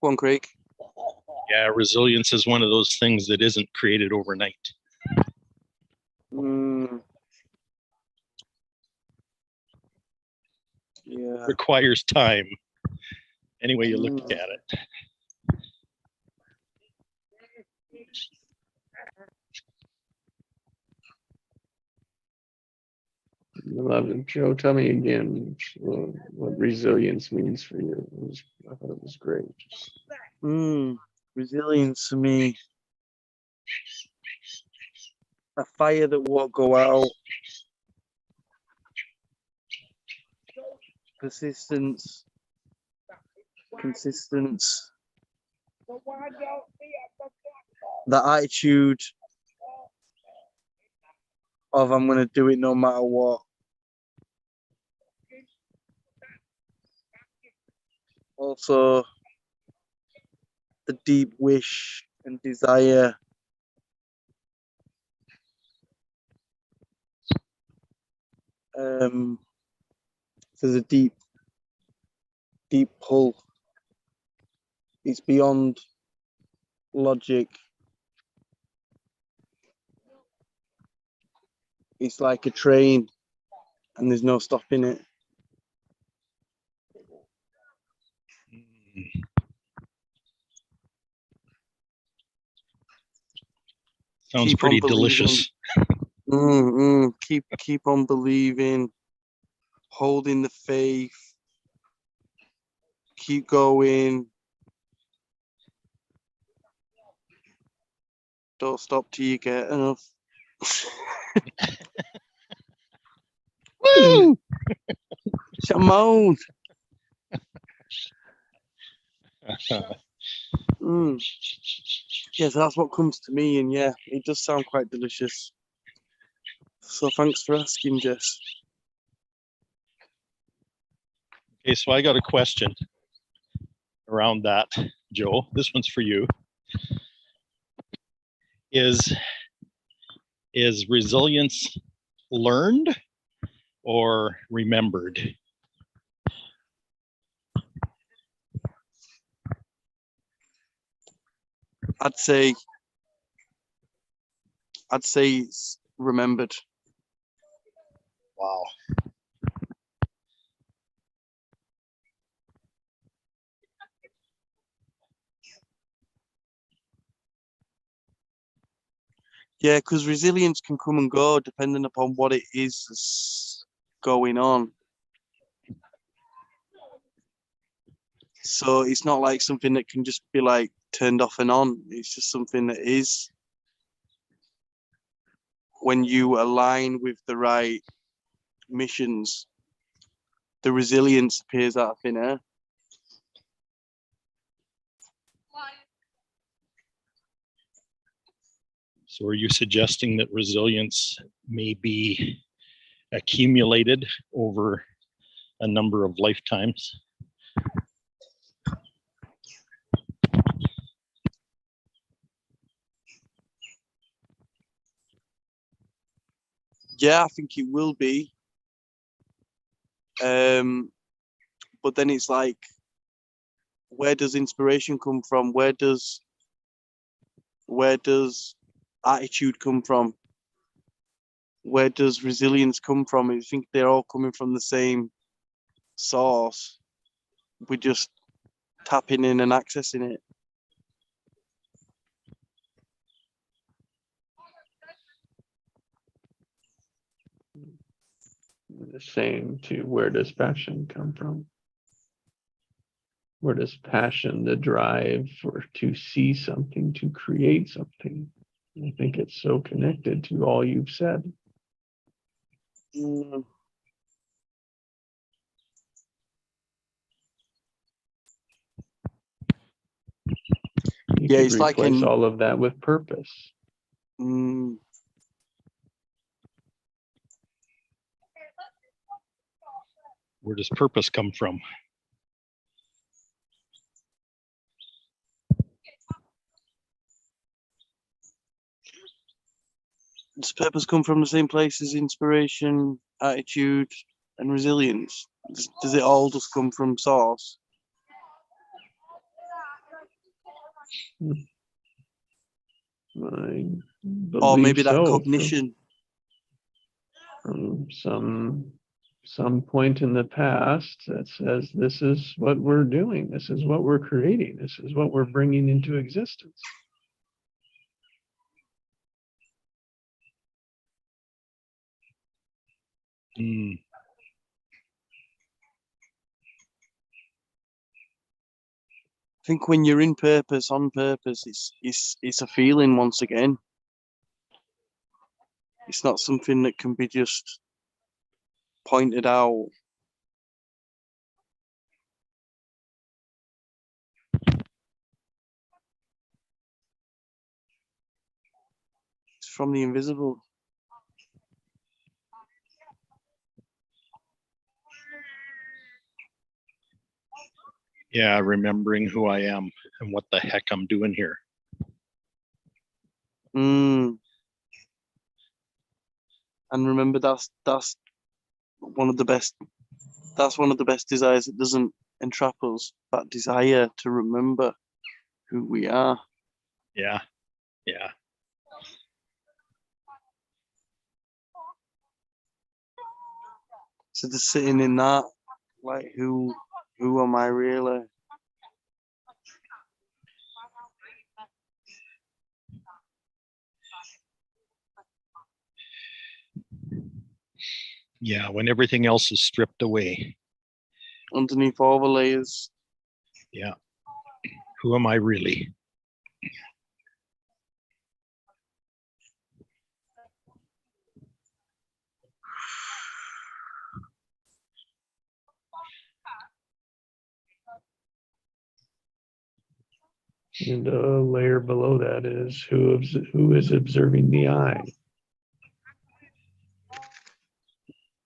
Go on, Craig. Yeah, resilience is one of those things that isn't created overnight. Yeah. Requires time. Any way you look at it. I love it. Joe, tell me again what resilience means for you. I thought it was great. Resilience to me, a fire that won't go out, persistence, consistence, the attitude of I'm going to do it no matter what. Also, the deep wish and desire there's a deep pull. It's beyond logic. It's like a train and there's no stopping it. Sounds pretty delicious. Keep on believing, holding the faith, keep going. Don't stop till you get enough. Woo! Shimon. Yes, that's what comes to me, and yeah, it does sound quite delicious. So thanks for asking, Jess. Okay, so I got a question around that, Joe. This one's for you. Is resilience learned or remembered? I'd say it's remembered. Wow. Yeah, because resilience can come and go depending upon what it is that's going on. So it's not like something that can just be like turned off and on. It's just something that is, when you align with the right missions, the resilience appears out of thin air. So are you suggesting that resilience may be accumulated over a number of lifetimes? Yeah, I think it will be. But then it's like, where does inspiration come from? Where does attitude come from? Where does resilience come from? I think they're all coming from the same source. We're just tapping in and accessing it. The same to where does passion come from? Where does passion, the drive to see something, to create something? I think it's so connected to all you've said. Yeah, it's like all of that with purpose. Where does purpose come from? Does purpose come from the same place as inspiration, attitude, and resilience? Does it all just come from source? I Or maybe believe that so, cognition. from some point in the past that says this is what we're doing, this is what we're creating, this is what we're bringing into existence. Mm, I think when you're in purpose, on purpose, it's a feeling once again. It's not something that can be just pointed out. It's from the invisible. yeah, remembering who I am and what the heck I'm doing here. Mm. And remember, that's one of the best. That's one of the best desires that doesn't entrap us. That desire to remember who we are. Yeah, yeah. So just sitting in that, like, who am I really? Yeah, when everything else is stripped away. Underneath all the layers. Yeah. Who am I really? And a layer below that is who is observing the I.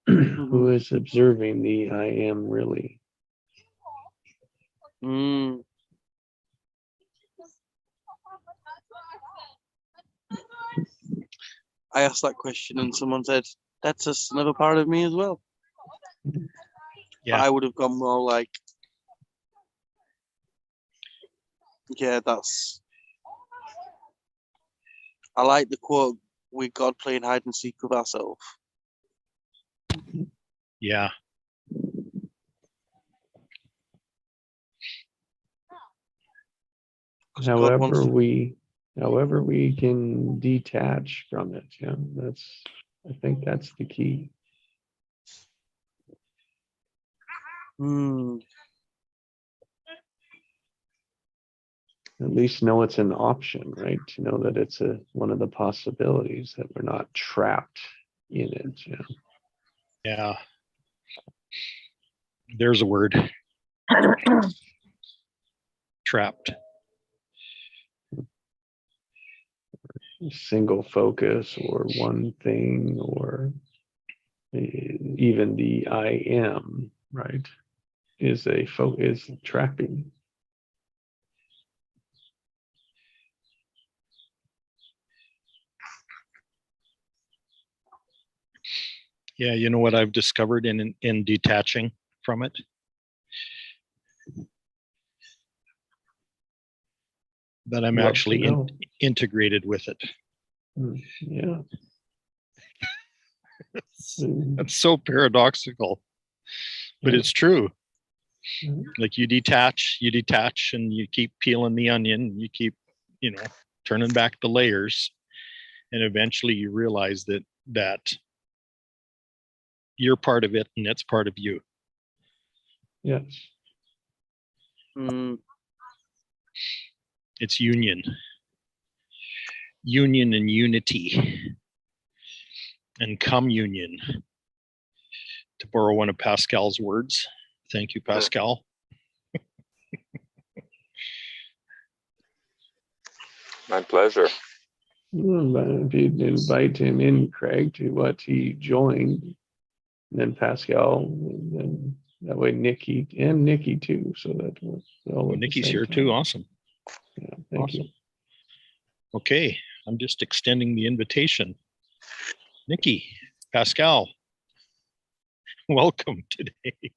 Who is observing the I am really. Mm. I asked that question and someone said, that's just another part of me as well. Yeah. But I would have gone more like, yeah, that's. I like the quote, "We God playing hide and seek with ourselves." Yeah. However we can detach from it. Yeah, I think that's the key. Hmm. At least know it's an option, right? To know that it's one of the possibilities, that we're not trapped in it. Yeah. Yeah. There's a word. Trapped. Single focus or one thing, or even the I am, right, is trapping. Yeah, you know what I've discovered in detaching from it? That I'm Love to actually know. integrated with it. Yeah. That's so paradoxical, but Yeah. it's true. Mhm. Like you detach and you keep peeling the onion, you keep, turning back the layers, and eventually you realize that you're part of it and it's part of you. Yes. Hmm. It's union and unity and communion, to borrow one of Pascal's words. Thank you, Pascal. My pleasure. If you'd invite him in, Craig, to what he joined, and then Pascal, and then that way Nikki too, so that we're all at the Nikki's same here time. too. Awesome. Yeah, thank you. Okay, I'm just extending the invitation. Nikki, Pascal, welcome today.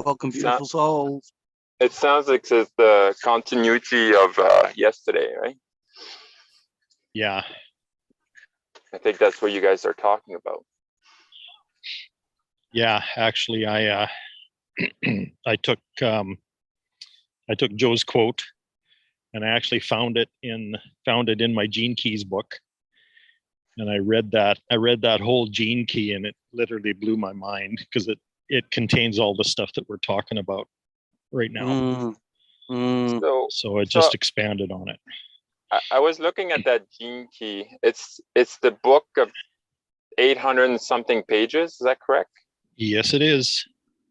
Welcome, Sound- beautiful souls. It sounds like it's the continuity of yesterday, right? Yeah. I think that's what you guys are talking about. Yeah. Actually, I I took Joe's quote, and I actually found it in my Gene Keys book. And I read that whole Gene Key, and it literally blew my mind because it contains all the stuff that we're talking about right now. Mm, mm. So it So- just expanded on it. I was looking at that Gene Key. It's the book of 800 and something pages. Is that correct? Yes, it is.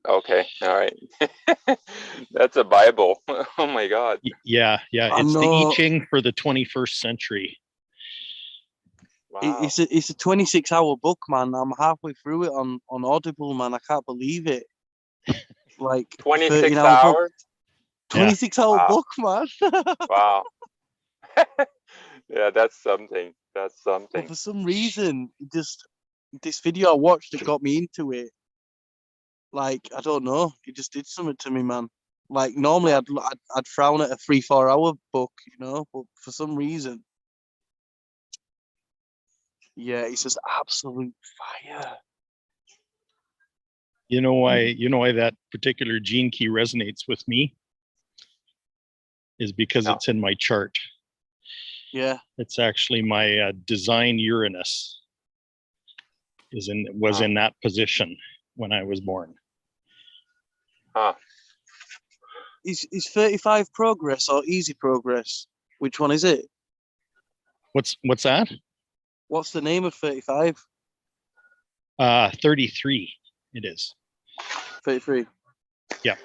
Okay, all right. That's a Bible. Oh my God. Yeah. I It's the know. I Ching for the 21st century. Wow. It's a 26-hour book, man. I'm halfway through it on Audible, man. I can't believe it. Like 26 13-hour book, hours. 26-hour Wow. book, man. Wow. Yeah, that's something. That's But something. for some reason, this video I watched that got me into it. Like, I don't know, it just did something to me, man. Like normally I'd frown at a 3-4 hour book, but for some reason, yeah, it's just absolute fire. You know why that particular Gene Key resonates with me is because No. it's in my chart. Yeah. It's actually my design Uranus was Wow. in that position when I was born. Huh. Is 35 progress or easy progress? Which one is it? What's that? What's the name of 35? 33 it is. 33. Yeah.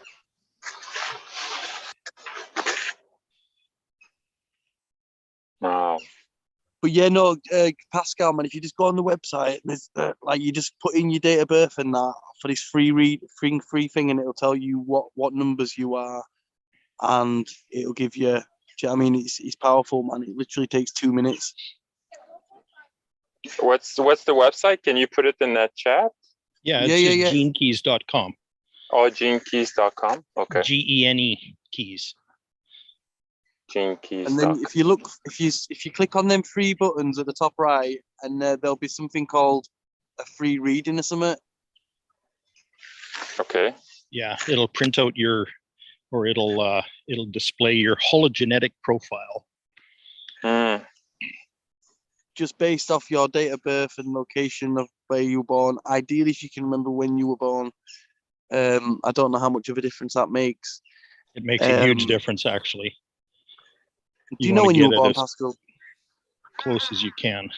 Wow. But yeah, no, Pascal, man, if you just go on the website, there's like you just put in your date of birth and that for this free thing, and it'll tell you what numbers you are, and it'll give you. Do you know what I mean? It's powerful, man. It literally takes 2 minutes. What's the website? Can you put it in that chat? Yeah, Yeah, it's just yeah. genekeys.com. Oh, genekeys.com. Okay. GENE keys. Genekeys. And then if you click on them 3 buttons at the top right, and there'll be something called a free reading or something. Okay. Yeah, it'll print out it'll display your hologenetic profile. Hmm. Just based off your date of birth and location of where you were born. Ideally, if you can remember when you were born. I don't know how much of a difference that makes. It makes a huge Um, difference, actually. Do you know when you were born, as Pascal? close as you can.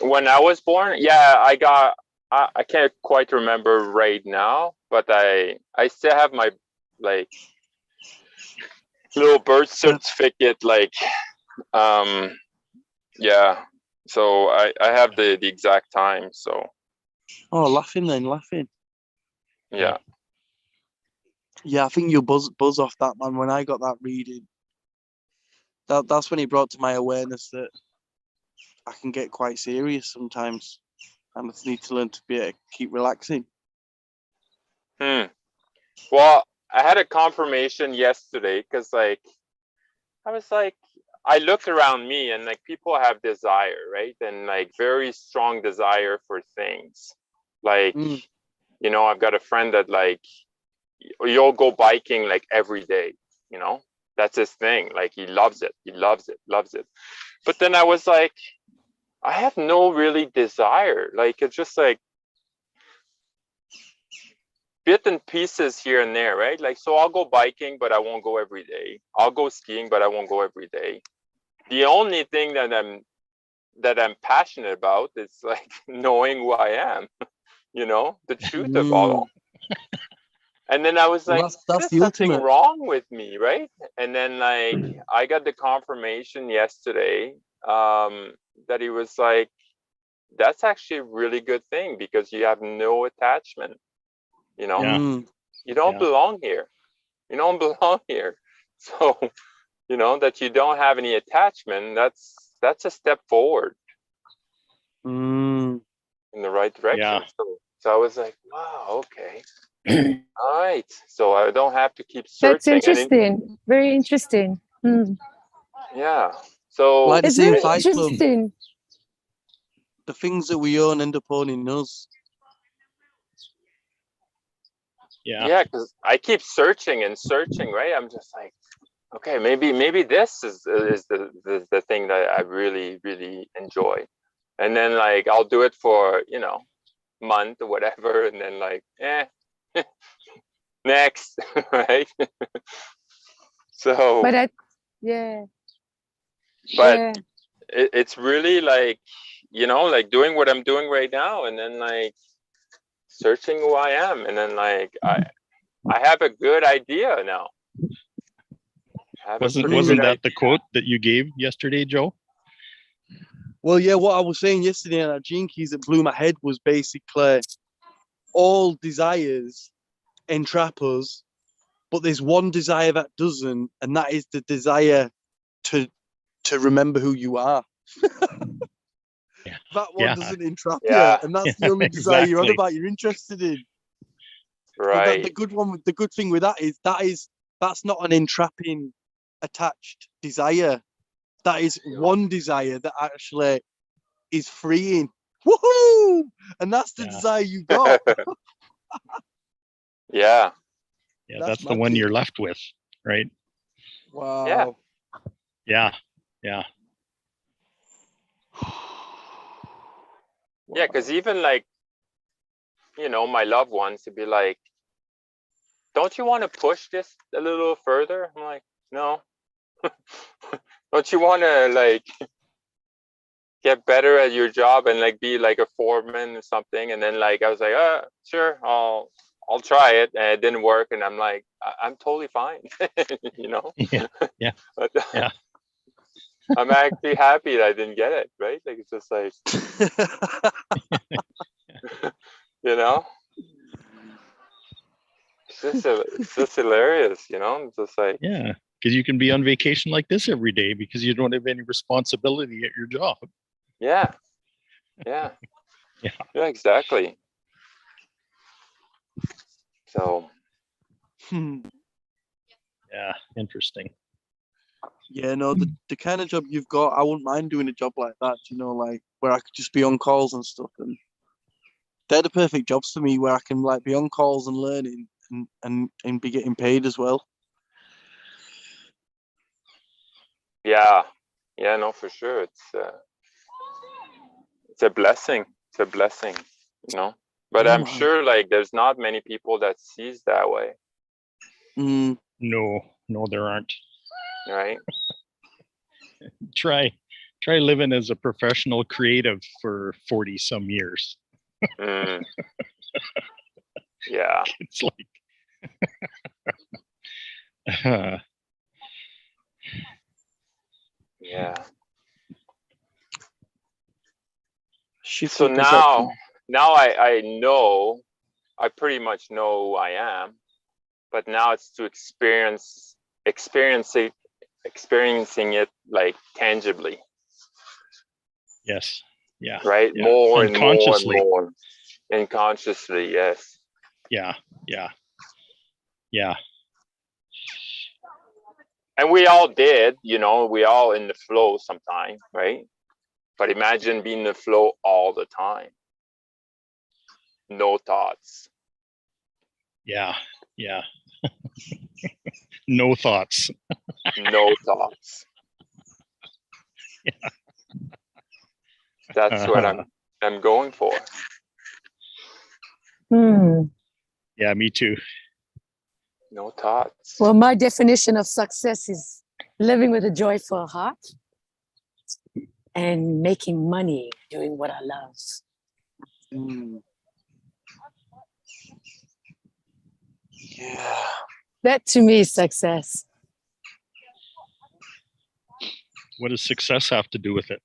When I was born, yeah, I can't quite remember right now, but I still have my like little birth certificate, yeah. So I have the exact time. So Oh, laughing. yeah. Yeah, I think you'll buzz off that, man. When I got that reading, that's when it brought to my awareness that I can get quite serious sometimes. I just need to learn to keep relaxing. Well, I had a confirmation yesterday because I was like, I looked around me and like people have desire, right? And like very strong desire for things. Like, I've got a friend that like, you'll go biking like every day, that's his thing. Like he loves it. But then I was like, I have no really desire. Like, it's just like bit and pieces here and there, right? Like, so I'll go biking, but I won't go every day. I'll go skiing, but I won't go every day. The only thing that I'm passionate about is like knowing who I am, the truth of all. And then I was like, That's there's the something ultimate. wrong with me, right? And then like I got the confirmation yesterday that he was like, that's actually a really good thing because you have no attachment. Yeah. You don't belong here. You don't belong here. So, that you don't have any attachment, that's a step forward in the right direction. Yeah. So I was like, wow, okay. All right. So I don't have to keep That's searching. And interesting. Very interesting. yeah. So Like the It's same very Fight Club. interesting. The things that we own end up owning us. Yeah. yeah, because I keep searching and searching, right? I'm just like, okay, maybe this is the thing that I really enjoy, and then like I'll do it for month or whatever, and then like next, right? So, But yeah, but yeah. it's really like like doing what I'm doing right now, and then like searching who I am, and then like I have a good idea now. I have a Wasn't pretty wasn't good that the quote that you gave yesterday, Joe? Well, yeah, what I was saying yesterday on our Gene Keys that blew my head was basically all desires entrap us, but there's one desire that doesn't, and that is the desire to remember who you are. Yeah. That one Yeah. doesn't entrap Yeah. you, and that's the only desire you're on Exactly. about. You're interested in. But right. the good thing with that is that's not an entrapping attached desire. That is one desire that actually is freeing. Woohoo! And that's the Yeah. desire you got. Yeah. Yeah, That's that's the one magic. you're left with, right? Wow. Yeah. Yeah. Yeah, because even like my loved ones to be like, don't you want to push this a little further? I'm like, no. Don't you want to like get better at your job and like be like a foreman or something? And then like I was like, sure, I'll try it, and it didn't work, and I'm like, I'm totally fine. Yeah. Yeah. But, Yeah. I'm actually happy that I didn't get it, right? Like it's just like it's just hilarious, It's just like Yeah. Because you can be on vacation like this every day because you don't have any responsibility at your job. yeah, yeah, Yeah. yeah, exactly. So Yeah. Interesting. Yeah, no, the kind of job you've got, I wouldn't mind doing a job like that, like where I could just be on calls and stuff. And they're the perfect jobs for me, where I can like be on calls and learning and be getting paid as well. yeah, no, for sure. It's a blessing. It's a blessing, But Oh I'm my. sure like there's not many people that sees that way, No, there aren't. right? Try living as a professional creative for 40 some years. Mm. Yeah. It's like Yeah. Shift So in perception. now I know, I pretty much know who I am, but now it's to experiencing it like tangibly, yes. Yeah. right? Yeah. More And and more and consciously. more, and consciously, yes. Yeah. Yeah. Yeah. And we all did, we all in the flow sometime, right? But imagine being in the flow all the time. No thoughts. Yeah. Yeah. No thoughts. No thoughts. Yeah. That's what I'm going for. Yeah, me too. No thoughts. Well, my definition of success is living with a joyful heart and making money doing what I love. Yeah. That to me is success. What does success have to do with it?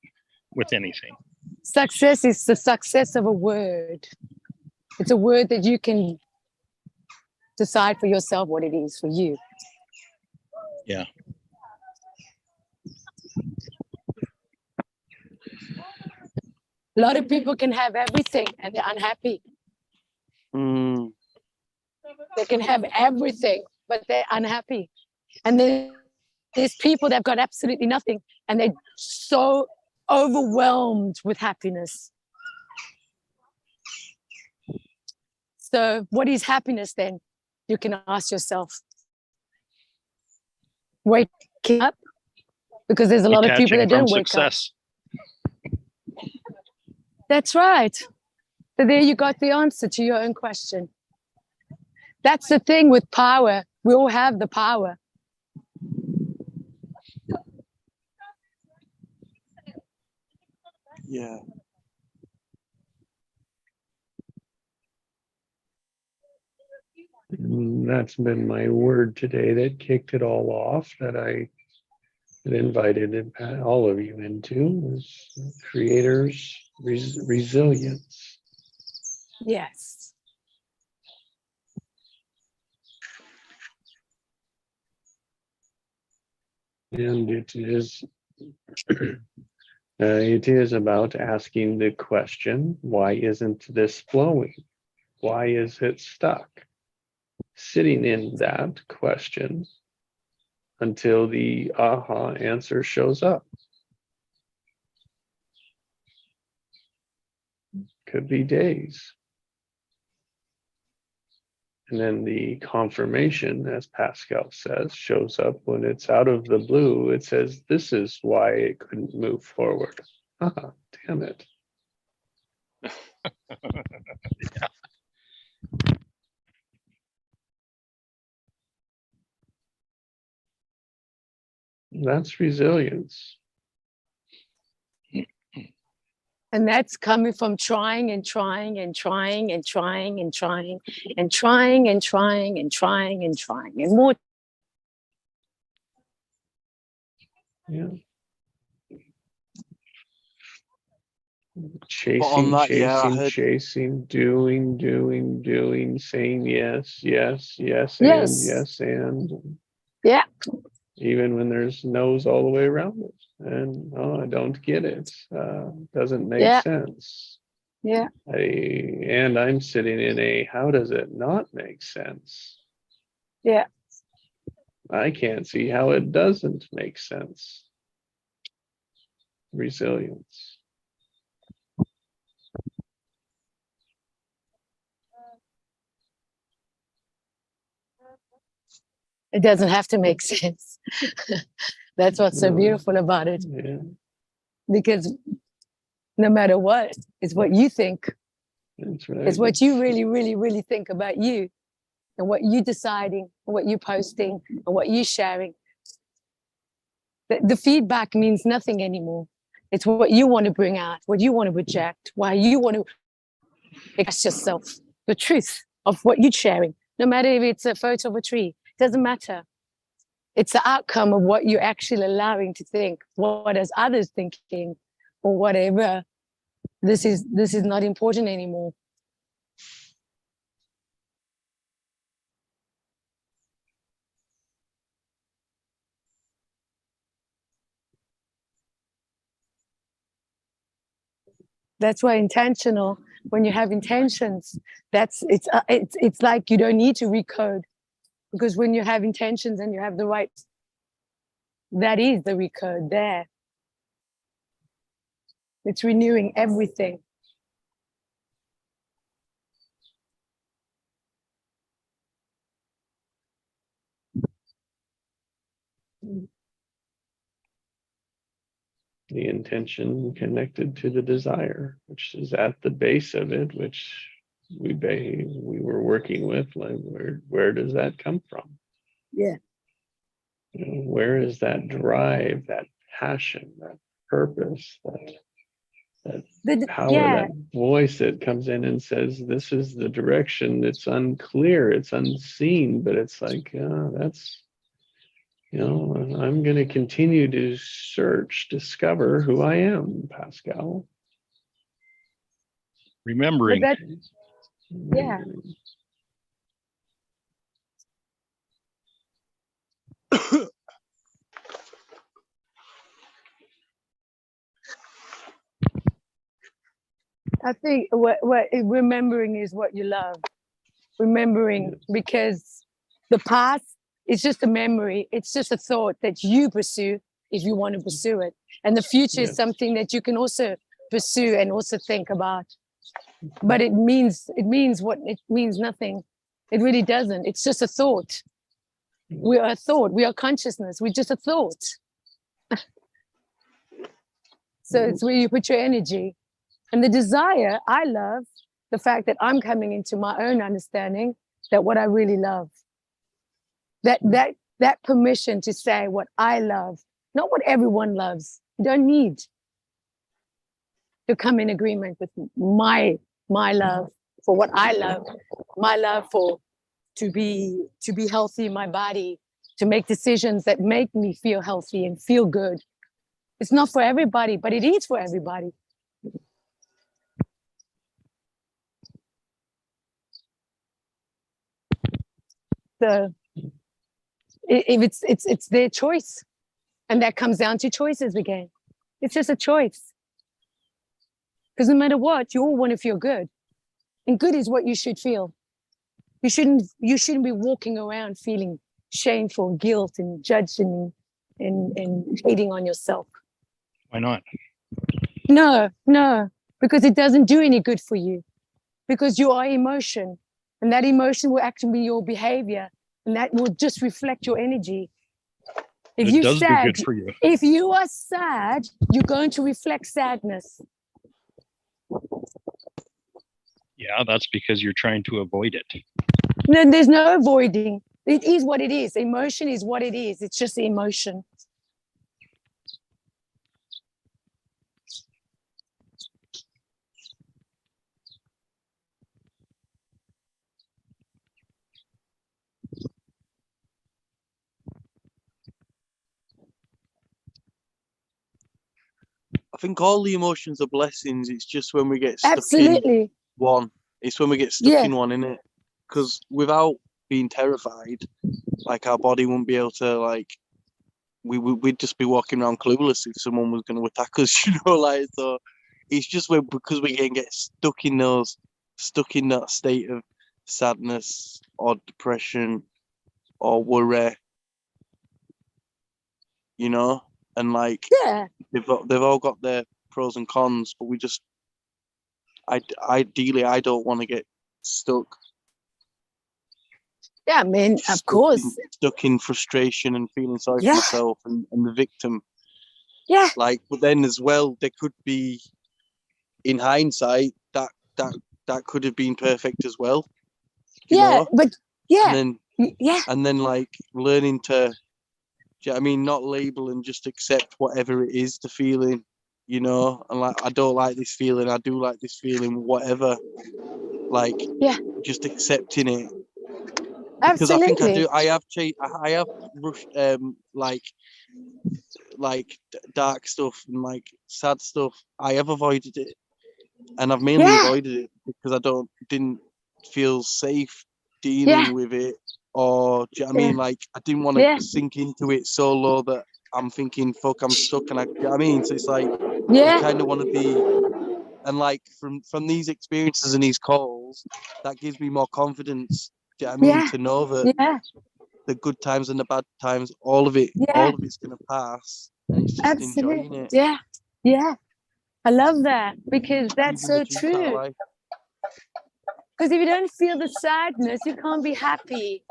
With anything? Success is the success of a word. It's a word that you can decide for yourself what it is for you. Yeah. A lot of people can have everything and they're unhappy. They can have everything, but they're unhappy. And then there's people that have got absolutely nothing and they're so overwhelmed with happiness. So what is happiness then? You can ask yourself. Waking up, because there's a lot of people that don't wake up. Success. That's right. So there you got the answer to your own question. That's the thing with power. We all have the power. Yeah. And that's been my word today that kicked it all off, that I had invited all of you into, was creators' resilience. Yes. And it is about asking the question, why isn't this flowing? Why is it stuck? Sitting in that question until the aha answer shows up. Could be days. And then the confirmation, as Pascal says, shows up when it's out of the blue. It says, this is why it couldn't move forward. Ah, damn it. That's resilience. And that's coming from trying and trying and trying and trying and trying and trying and trying and trying and trying and more. Yeah. on Chasing, that, yeah, I chasing, heard- chasing, doing, saying yes, yes, yes, Yes. yes, and. Yeah. Even when there's no's all the way around it. And I don't get it. Doesn't make Yeah. sense. Yeah. I'm sitting in a how does it not make sense? Yeah. I can't see how it doesn't make sense. Resilience. It doesn't have to make sense. That's what's so No. beautiful about it. Yeah. Because no matter what, it's what you think. That's right. It's what you really, really, really think about you and what you deciding, and what you posting, and what you sharing. The feedback means nothing anymore. It's what you want to bring out, what you want to project, why you want to express yourself, the truth of what you're sharing. No matter if it's a photo of a tree, it doesn't matter. It's the outcome of what you're actually allowing to think. What is others thinking, or whatever? This is not important anymore. That's why intentional. When you have intentions, it's like you don't need to recode, because when you have intentions and you have the right, that is the recode there. It's renewing everything. The intention connected to the desire, which is at the base of it, which we were working with. Like, where does that come from? Yeah. You know, where is that drive, that passion, that purpose, that power, Yeah. that voice that comes in and says, this is the direction. It's unclear, it's unseen, but it's like, that's, you know, I'm going to continue to search, discover who I am, Pascal. Remembering. But yeah. I think what remembering is what you love. remembering, because the past is just a memory. It's just a thought that you pursue if you want to pursue it. And the future is Yes. something that you can also pursue and also think about. But it means what it means nothing. It really doesn't. It's just a thought. We are a thought. We are consciousness. We're just a thought. So it's where you put your energy. And the desire, I love the fact that I'm coming into my own understanding that what I really love. That permission to say what I love, not what everyone loves. You don't need to come in agreement with my love for what I love, my love for to be healthy in my body, to make decisions that make me feel healthy and feel good. It's not for everybody, but it is for everybody. So if it's their choice, and that comes down to choices again. It's just a choice. Because no matter what, you all want to feel good, and good is what you should feel. You shouldn't be walking around feeling shameful, guilt, and judging and hating on yourself. Why not? No, because it doesn't do any good for you. Because you are emotion, and that emotion will actually be your behavior, and that will just reflect your energy. If It you're does do sad, good for you. if you are sad, you're going to reflect sadness. Yeah, that's because you're trying to avoid it. No, there's no avoiding. It is what it is. Emotion is what it is. It's just the emotion. I think all the emotions are blessings. It's just when we get stuck in Absolutely. one. It's when we get stuck Yeah. in one, innit? Because without being terrified, like our body wouldn't be able to like. We'd just be walking around clueless if someone was going to attack us, you know. Like, so it's just because we can get stuck in that state of sadness or depression or worry, you know. And like Yeah. they've all got their pros and cons, but ideally I don't want to get stuck. Yeah, I mean, of course. Stuck in frustration and feeling sorry Yeah. for myself and the victim. Yeah. Like, but then as well, there could be, in hindsight, that could have been perfect as well. You Yeah. know? But yeah. And then like learning to, do you know what I mean, not label and just accept whatever it is, the feeling, you know, and like, I don't like this feeling, I do like this feeling, whatever. Like, Yeah. just accepting it. Because I think Absolutely. I have rushed, like dark stuff and like sad stuff. I have avoided it, and I've mainly Yeah. avoided it because I didn't feel safe dealing Yeah. with it, or do you know what I Yeah. mean? Like, I didn't want to Yeah. sink into it so low that I'm thinking, fuck, I'm stuck, and do you know what I mean? So it's like you Yeah. kind of want to be, and like from these experiences and these calls, that gives me more confidence. Do you know what I mean? Yeah. To know that Yeah. the good times and the bad times, all of Yeah. it's gonna pass, and it's just enjoying Absolutely. it. Yeah. Yeah. I love that, because that's Even so the juice out of true. life. Because if you don't feel the sadness, you can't be happy.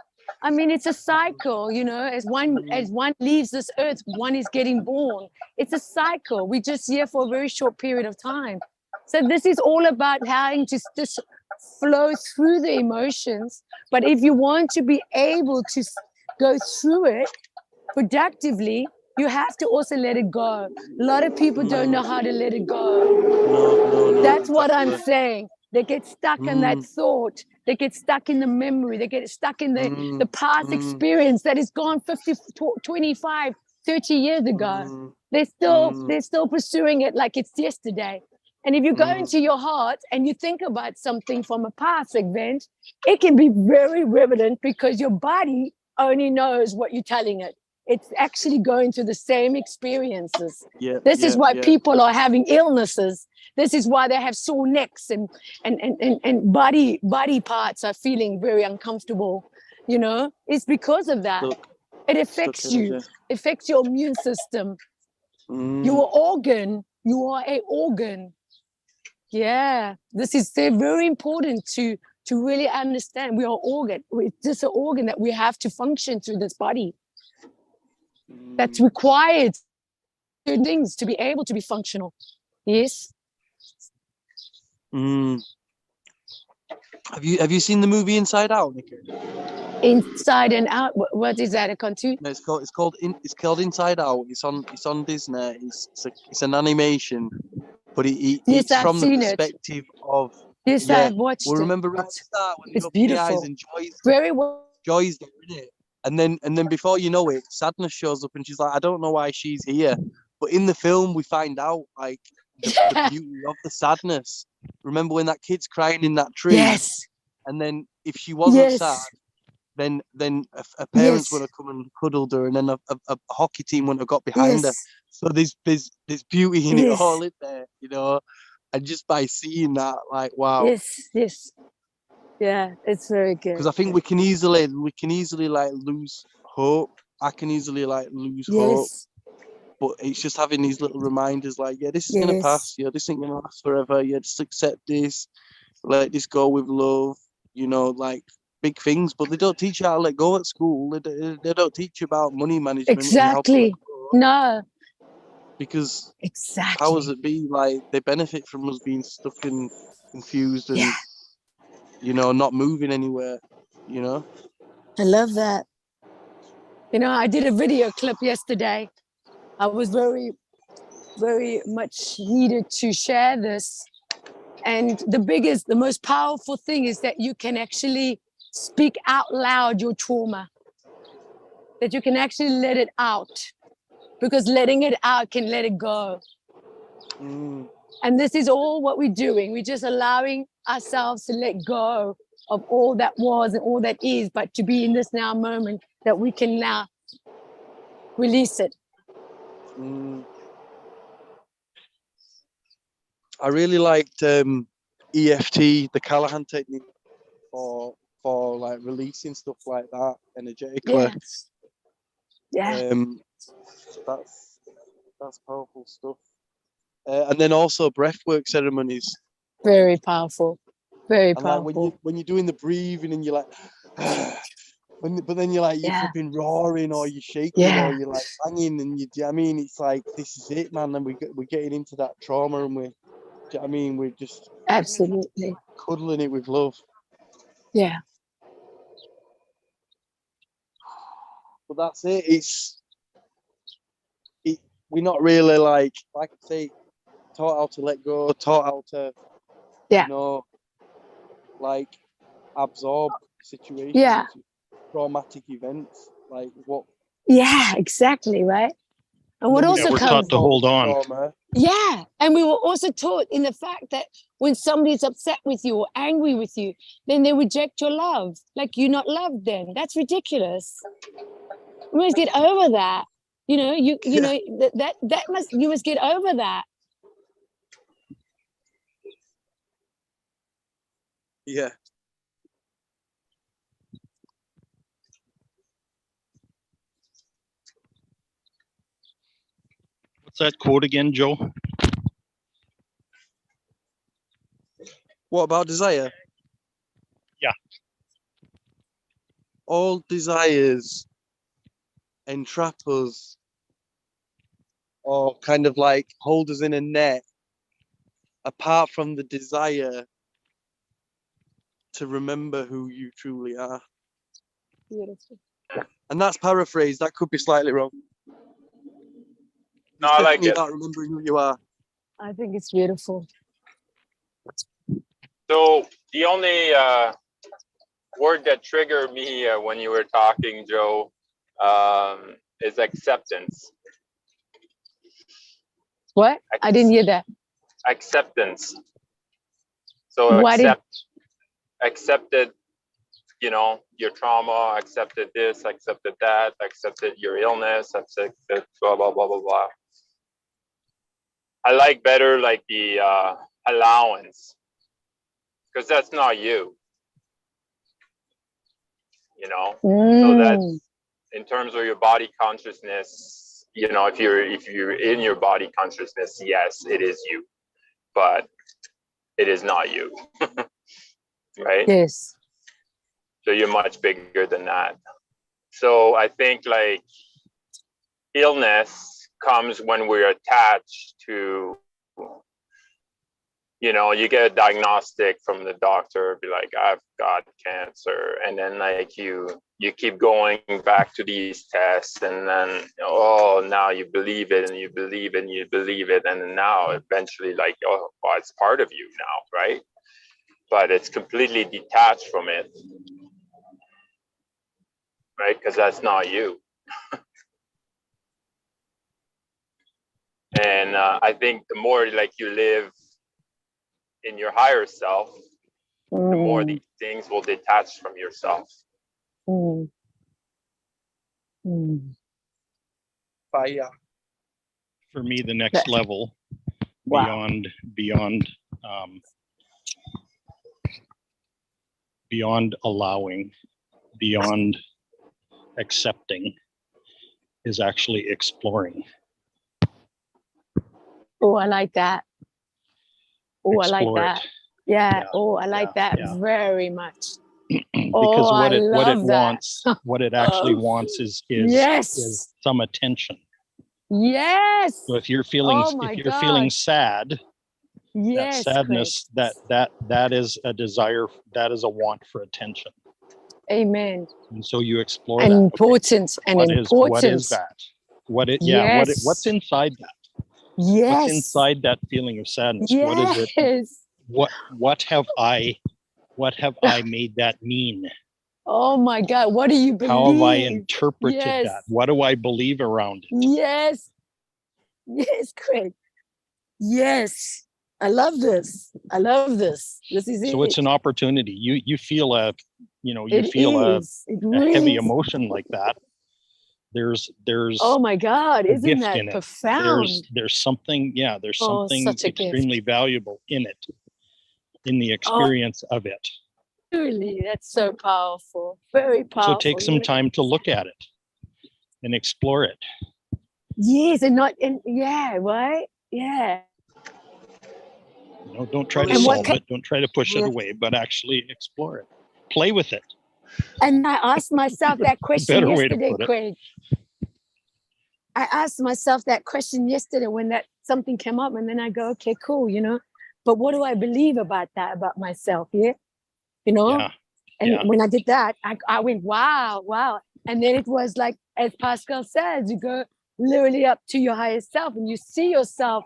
I mean, it's a cycle, you know, as one leaves this earth, one is getting born. It's a cycle. We're just here for a very short period of time. So this is all about having to just flow through the emotions. But if you want to be able to go through it productively, you have to also let it go. A lot of people don't know how to let it go. No. That's what I'm exactly. saying. They get stuck in that thought. They get stuck in the memory. They get stuck in the past experience that is gone 50, 25, 30 years ago. They're still pursuing it like it's yesterday. And if you go into your heart and you think about something from a past event, it can be very relevant because your body only knows what you're telling it. it's actually going through the same experiences. Yeah. This is yeah, why yeah. people are having illnesses. This is why they have sore necks and body parts are feeling very uncomfortable. You know, it's because of that. Look, It stuck affects you, energy. affects your immune system. Mm. Your organ, you are a organ. Yeah, this is very important to really understand. We are organ. It's just an organ that we have to function through this body. That's Mm. required certain things to be able to be functional. Yes. Mm. Have you seen the movie Inside Out, Nicky? Inside and out. What is that? A cartoon? No, it's called Inside Out. It's on Disney. It's an animation, but Yes, it's I've from the seen it. perspective of Yes, yeah. I've watched Well, it. remember right at the start when they It's open the eyes beautiful. and Very well. Joy's there, isn't it? And then before you know it, Sadness shows up and she's like, I don't know why she's here. But in the film, we find out like the beauty of the sadness. Remember when that kid's crying in that tree? Yes. And then if she wasn't Yes. sad, then her parents Yes. would have come and cuddled her, and then a hockey team wouldn't have got behind her. Yes. So there's beauty in it Yes. all in there, you know. And just by seeing that, like, wow. Yes. Yes. Yeah, it's very good. Because I think we can easily like lose hope. I can easily like lose hope. Yes. But it's just having these little reminders, like, yeah, this is gonna Yes. pass. Yeah, this ain't gonna last forever. Yeah, just accept this. Let this go with love. You know, like big things. But they don't teach you how to let go at school. They don't teach you about money management. And how to let Exactly. go. No. Because Exactly. powers that be, like, they benefit from us being stuck and confused and Yeah. you know, not moving anywhere. You know. I love that. You know, I did a video clip yesterday. I was very, very much needed to share this. And the most powerful thing is that you can actually speak out loud your trauma, that you can actually let it out, because letting it out can let it go. Mm. And this is all what we're doing. We're just allowing ourselves to let go of all that was and all that is, but to be in this now moment that we can now release it. Mm. I really liked EFT, the Callahan technique for like releasing stuff like that energetically. Yeah. So that's powerful stuff. And then also breathwork ceremonies. Very powerful. Very And like powerful. when you're doing the breathing and you're like, but then you're like, you're Yeah. flipping roaring or you're shaking Yeah. or you're like banging and do you know what I mean? It's like, this is it, man. And we're getting into that trauma and do you know what I mean? We're just Absolutely. cuddling it with love. Yeah. But that's it. We're not really like I say, taught how to let go, taught how to, Yeah. you know, like absorb situations, Yeah. traumatic events, like what. Yeah, exactly, right? And what then we also Yeah, we're can taught comes, to hold on. trauma. yeah, and we were also taught in the fact that when somebody's upset with you or angry with you, then they reject your love, like you're not loved then. That's ridiculous. We must get over that. You know, you know, you must get over that. Yeah. What's that quote again, Joe? What about desire? Yeah. All desires entrap us or kind of like hold us in a net, apart from the desire to remember who you truly are. Beautiful. And that's paraphrased. That could be slightly wrong. No, It's I like definitely it. about remembering who you are. I think it's beautiful. So the only word that triggered me when you were talking, Joe, is acceptance. What? I didn't hear that. Acceptance. So Why did- accepted you know, your trauma, accepted this, accepted that, accepted your illness, accepted blah, blah, blah, blah, blah. I like better like the allowance, because that's not you, you know? So that's in terms of your body consciousness, you know, if you're in your body consciousness, yes, it is you, but it is not you, right? Yes. So you're much bigger than that. So I think like illness comes when we're attached to, you know, you get a diagnostic from the doctor, be like, I've got cancer, and then like you keep going back to these tests, and then oh, now you believe it, and you believe it, and you believe it, and now eventually like, oh, well, it's part of you now, right? But it's completely detached from it, right? Because that's not you. And I think the more like you live in your higher self, the more these things will detach from yourself. Fire. For me, the next level Wow. beyond allowing, beyond accepting, is actually exploring. Oh, I like that. Oh, I like Explore that. it. Yeah. Yeah, Oh, I like that yeah. very much. Because Oh, what I it love that. wants, what it actually wants is Yes. some attention. Yes. So if you're feeling Oh my feeling gosh. sad, that Yes, sadness, Craig. that is a desire, that is a want for attention. Amen. And so you explore And that. importance and What importance. is that? What's Yes. inside that? Yes. What's inside that feeling of sadness? Yes. What is it? What have I made that mean? Oh my God. What do you believe? How have I interpreted Yes. that? What do I believe around it? Yes. Yes, Craig. Yes. I love this. I love this. This is So it. it's an opportunity. You feel a It is. It really heavy is. emotion like that. There's Oh my God. a Isn't gift that in it. profound? There's something, there's Oh, something such a gift. extremely valuable in it, in the experience of it. Really, that's so powerful. Very powerful. So take some time to look at it and explore it. Yes, and not and yeah, right? Yeah. Don't try to And what solve it. Don't try to push it away, but actually explore it. Play with it. And I asked myself that question Better way to yesterday, put it. Craig. I asked myself that question yesterday when that something came up, and then I go, okay, cool, But what do I believe about that about myself? Yeah, Yeah. And when I did that, I went, wow. And then it was like, as Pascal says, you go literally up to your higher self, and you see yourself.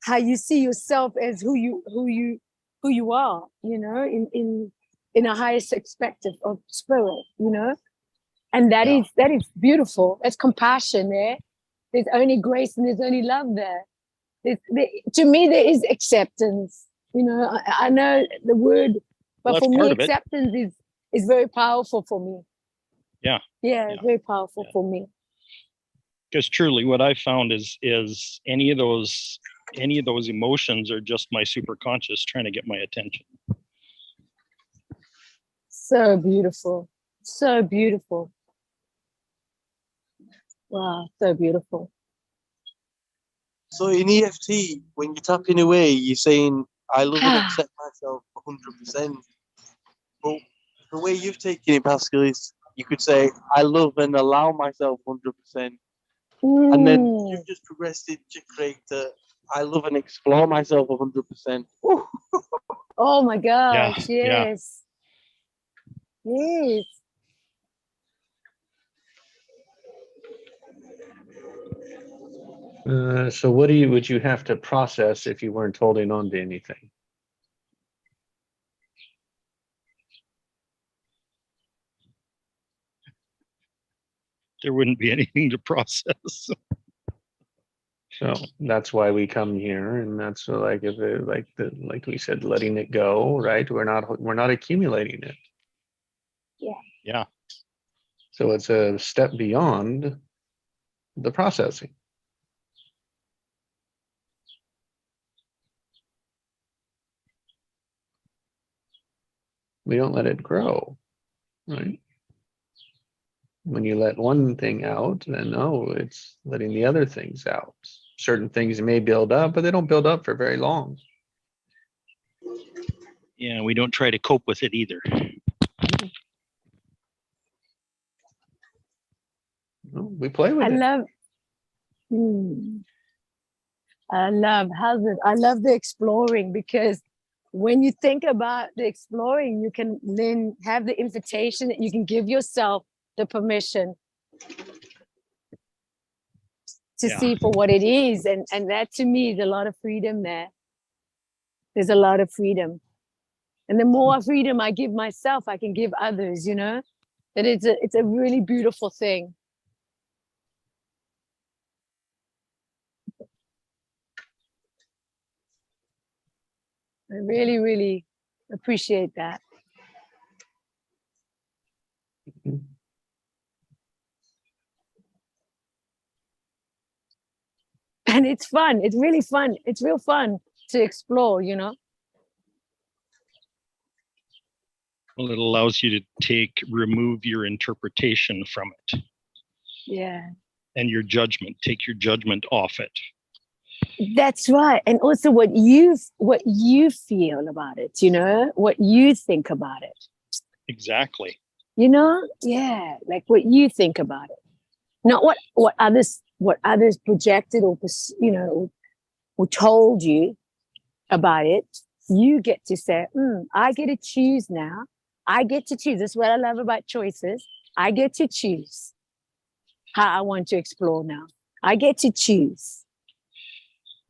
How you see yourself as who you are, in a highest perspective of spirit, and that is beautiful. That's compassion there. There's only grace and there's only love there. To me, there is acceptance. I know the word, but Well, for that's me, part of it. acceptance is very powerful for me. Yeah. Yeah, very powerful for me. Because truly what I found is any of those emotions are just my superconscious trying to get my attention. So beautiful. So beautiful. Wow, so beautiful. So in EFT, when you're tapping away, you're saying, I love and accept myself 100%. But the way you've taken it, Pascal, is you could say, I love and allow myself 100%. And then you've just progressed it to create I love and explore myself 100%. Oh my gosh, Yeah. yes. Yes. So what would you have to process if you weren't holding on to anything? There wouldn't be anything to process. So that's why we come here, and that's like if it, like we said, letting it go, right? We're not accumulating it. Yeah. So it's a step beyond the processing. We don't let it grow, right? When you let one thing out, then it's letting the other things out. Certain things may build up, but they don't build up for very long. Yeah, we don't try to cope with it either. We play with I it. love, hmm, I love I love the exploring, because when you think about the exploring, you can then have the invitation that you can give yourself the permission to Yeah. see for what it is. And that to me is a lot of freedom there. There's a lot of freedom. And the more freedom I give myself, I can give others, you know? That it's a really beautiful thing. I really, really appreciate that. And it's fun. It's really fun. It's real fun to explore, you know? Well, it allows you to remove your interpretation from it Yeah. and your judgment, take your judgment off it. That's right. And also what you feel about it, you know, what you think about it. Exactly. You know? Yeah. Like what you think about it. Not what others projected or you know, or told you about it. You get to say, I get to choose now. I get to choose. That's what I love about choices. I get to choose how I want to explore now. I get to choose.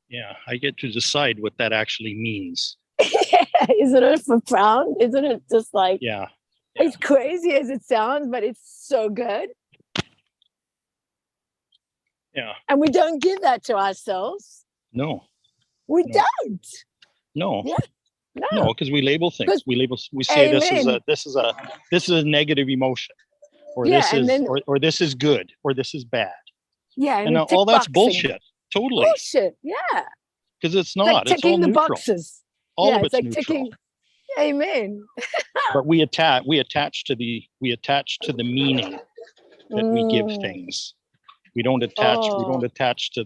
Yeah, I get to decide what that actually means. Isn't it profound? Isn't it just like, Yeah. As crazy as it sounds, but it's so good. Yeah. And we don't give that to ourselves. No. We No. don't. No. Yeah. No, because we label things. 'Cause- We say Amen. this is a negative emotion, or Yeah, this and is then- or this is good, or this is bad. Yeah. And we all that's tick boxing. bullshit. Totally. Bullshit. Yeah. Because it's It's like not. It's all ticking the neutral. boxes. All yeah, of it's it's like neutral. ticking. Amen. But we attach to the meaning that we give things. We don't attach to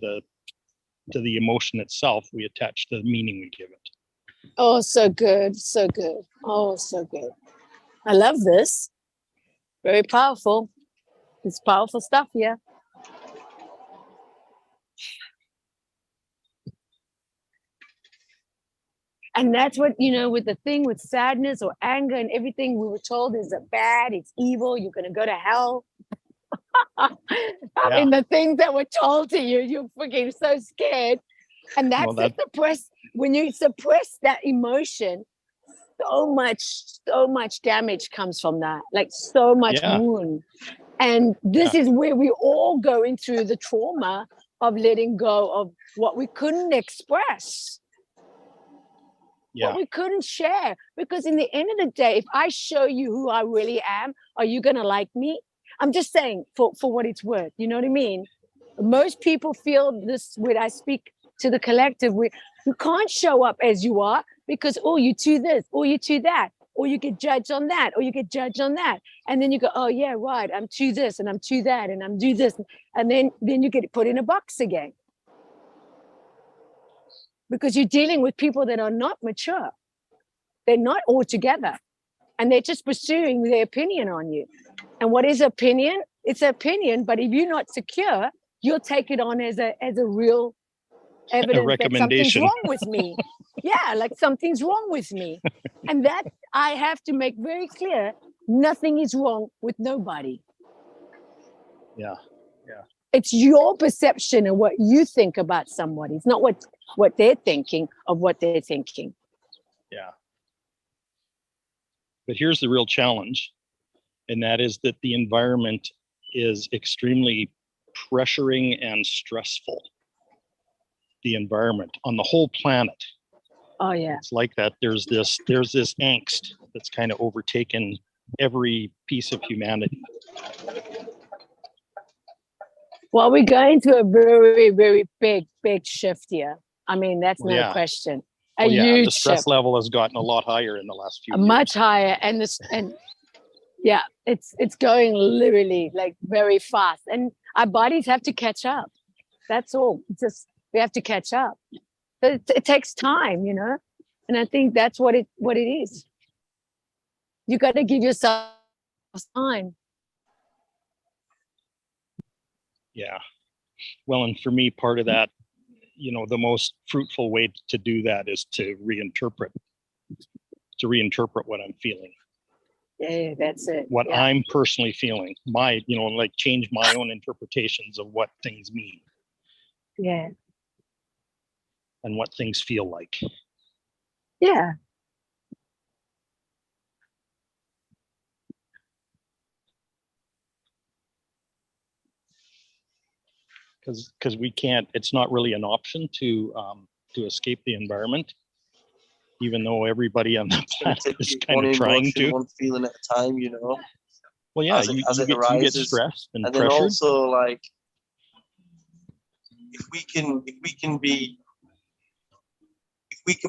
the emotion itself. We attach to the meaning we give it. Oh, so good. So good. Oh, so good. I love this. Very powerful. It's powerful stuff, yeah. And that's what, you know, with the thing with sadness or anger and everything we were told is bad, it's evil, you're going to go to hell. I mean, the things that were told to you, you're freaking so scared. And that's when you suppress that emotion, so much damage comes from that, like so much wound. And this is where we're all going through the trauma of letting go of what we couldn't express. What we couldn't share. Because in the end of the day, if I show you who I really am, are you going to like me? I'm just saying for what it's worth. You know what I mean? Most people feel this when I speak to the collective. You can't show up as you are because, oh, you're too this, or you're too that, or you get judged on that, or you get judged on that. And then you go, oh, yeah, right, I'm too this, and I'm too that, and I'm do this. And then you get put in a box again. Because you're dealing with people that are not mature. They're not all together. And they're just pursuing their opinion on you. And what is opinion? It's opinion, but if you're not secure, you'll take it on as a real evidence that something's wrong with me. Yeah, like something's wrong with me. And that I have to make very clear, nothing is wrong with nobody. Yeah. It's your perception and what you think about somebody. It's not what they're thinking of what they're thinking. Yeah. But here's the real challenge, and that is that the environment is extremely pressuring and stressful. the environment on the whole planet. Oh yeah. It's like that. There's this angst that's kind of overtaken every piece of humanity. Well, we're going through a very, very big shift here. I mean, that's no Yeah. question. A Oh, yeah, huge the stress shift, level has gotten a lot higher in the last few much years. higher, and yeah, it's going literally like very fast, and our bodies have to catch up. That's all. Just we have to catch up. But it takes time, you know, and I think that's what it is. You got to give yourself time. Yeah. Well, and for me, part of that, you know, the most fruitful way to do that is to reinterpret what I'm feeling, Yeah, that's it. what Yeah. I'm personally feeling, my, you know, like change my own interpretations of what things mean Yeah. and what things feel like. Yeah. Because we can't, it's not really an option to escape the environment, even though everybody on the It's gonna planet take is you kind one of trying emotion, to. one feeling at a time, you know. Well, yeah, as it- you, as you, it get, you get arises. stressed and And then pressured. also, like, if we can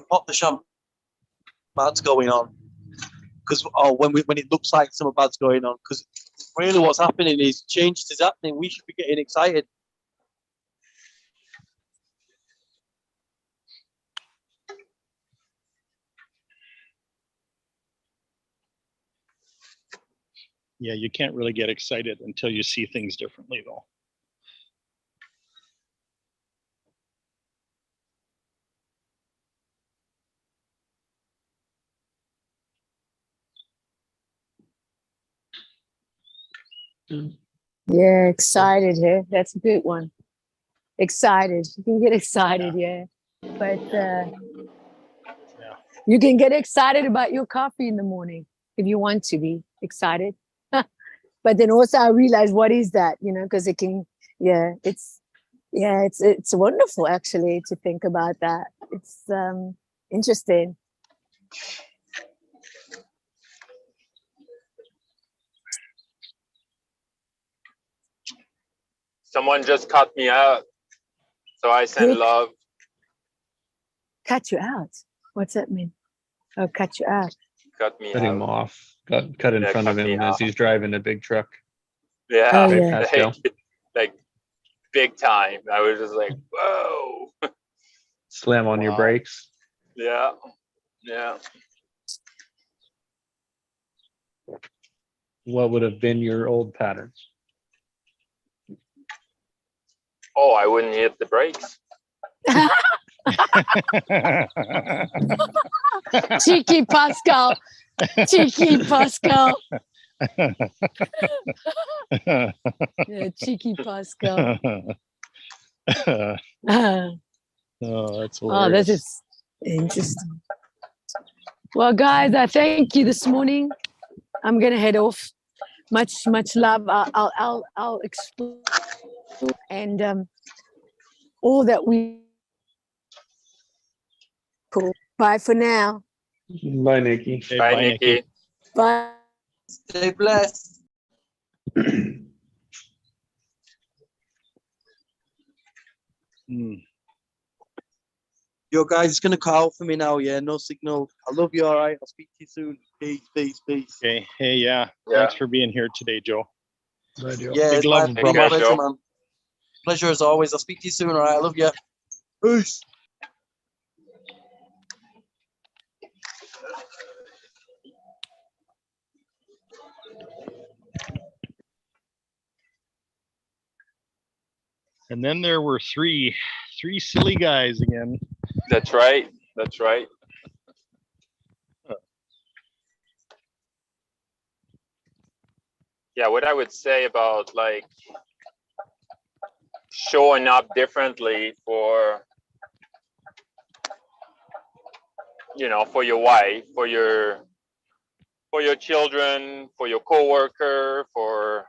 pop the champagne, bad's going on, because when it looks like something bad's going on, because really what's happening is change is happening. We should be getting excited. Yeah, you can't really get excited until you see things differently, though. Yeah, excited. Yeah, that's a good one. Excited. You can get excited, yeah. But you can get excited about your coffee in the morning if you want to be excited. But then also I realize what is that, you know, because it can, it's wonderful actually to think about that. It's interesting. Someone just cut me out, so I send Who- love. Cut you out. What's that mean? Oh, cut you out. Cut me Cut him out. off. Cut in Yeah, front of cut me him as off. he's driving a big truck. Yeah, Oh, Right, yeah. Pascal? like big time. I was just like, whoa. Slam on your Wow. brakes. Yeah, yeah. What would have been your old patterns? Oh, I wouldn't hit the brakes. Cheeky Pascal. Cheeky Pascal. Yeah, cheeky Pascal. Oh, that's Oh, hilarious. this is interesting. Well, guys, I thank you this morning. I'm gonna head off. Much love. I'll explore and all that we. Cool. Bye for now. Bye, Nikki. Okay, Bye, Nikki. Bye. Stay blessed. Mm. Yo, guys, it's gonna call for me now. Yeah, no signal. I love you. All right. I'll speak to you soon. Peace. Okay. Hey, yeah. Yeah. Thanks for being here today, Joe. Yeah, Big it's love, my brother. pleasure, Joe. man. Pleasure as always. I'll speak to you soon. All right. I love you. Peace. And then there were three silly guys again. That's right. That's right. Yeah, what I would say about like showing up differently for, you know, for your wife, for your children, for your coworker, for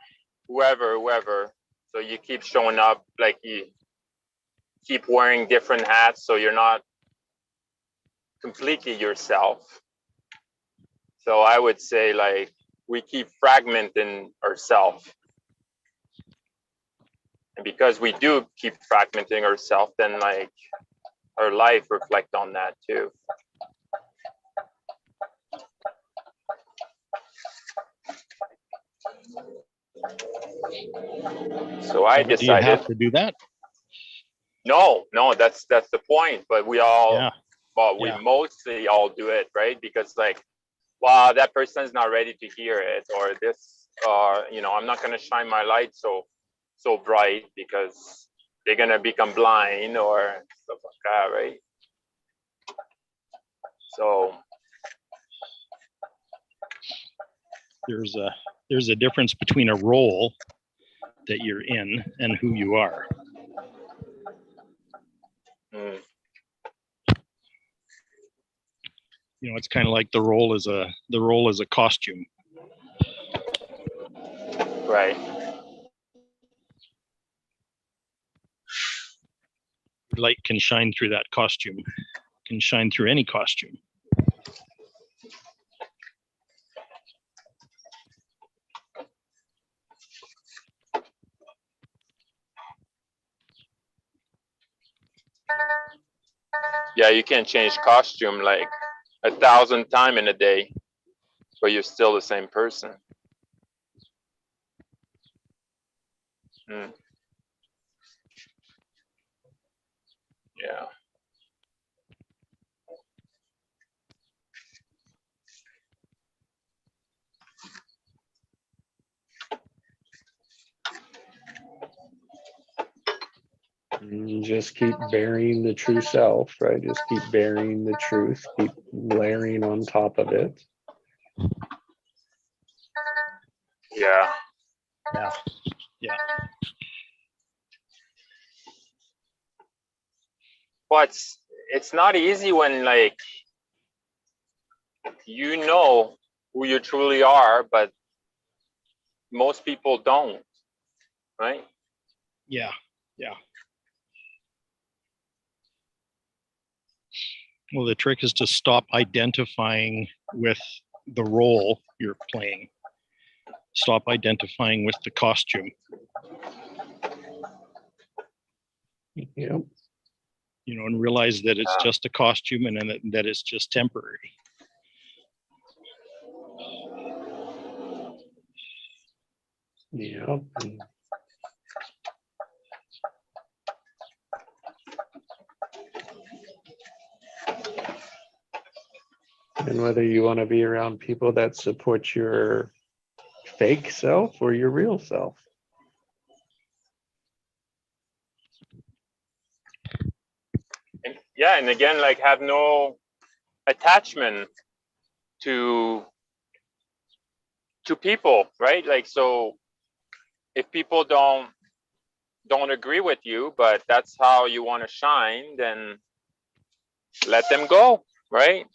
whoever. So you keep showing up like keep wearing different hats so you're not completely yourself. So I would say like we keep fragmenting ourselves. And because we do keep fragmenting ourselves, then like our life reflect on that too. So I But do you decided, have to do that? no, that's the point. But we all, Yeah. well, we Yeah. mostly all do it, right? Because like, wow, that person's not ready to hear it, or this, you know, I'm not gonna shine my light so bright because they're gonna become blind or stuff like that, right? So There's a difference between a role that you're in and who you are. mm, You know, it's kind of like the role is a costume. right. Light can shine through that costume, can shine through any costume. Yeah, you can change costume like 1,000 times in a day, but you're still the same person. Mm. Yeah. And just keep burying the true self, right? Just keep burying the truth, keep layering on top of it. Yeah. Yeah. Yeah. But it's not easy when like you know who you truly are, but most people don't, right? Yeah. Yeah. Well, the trick is to stop identifying with the role you're playing. Stop identifying with the costume. Yep. You know, and realize that it's just a costume and that it's just temporary. Yep. And whether you want to be around people that support your fake self or your real self. And yeah, and again, like have no attachment to people, right? Like, so if people don't agree with you, but that's how you want to shine, then let them go, right?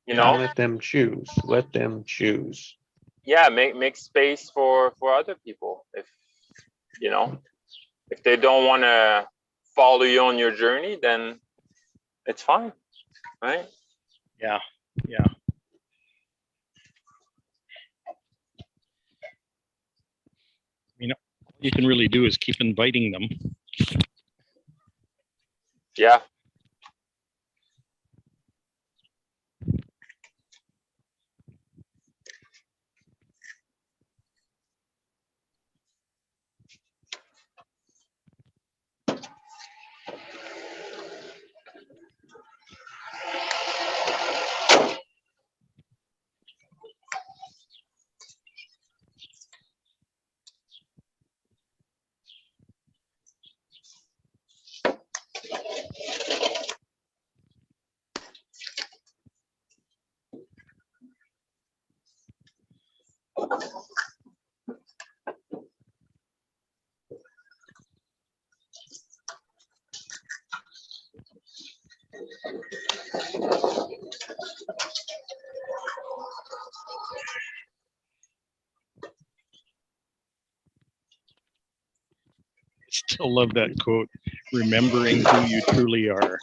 You know, Let them choose. Let them choose. yeah, make space for other people. If you know, if they don't want to follow you on your journey, then it's fine, right? Yeah. Yeah. You know, all you can really do is keep inviting them. Yeah. still love that quote. Remembering who you truly are.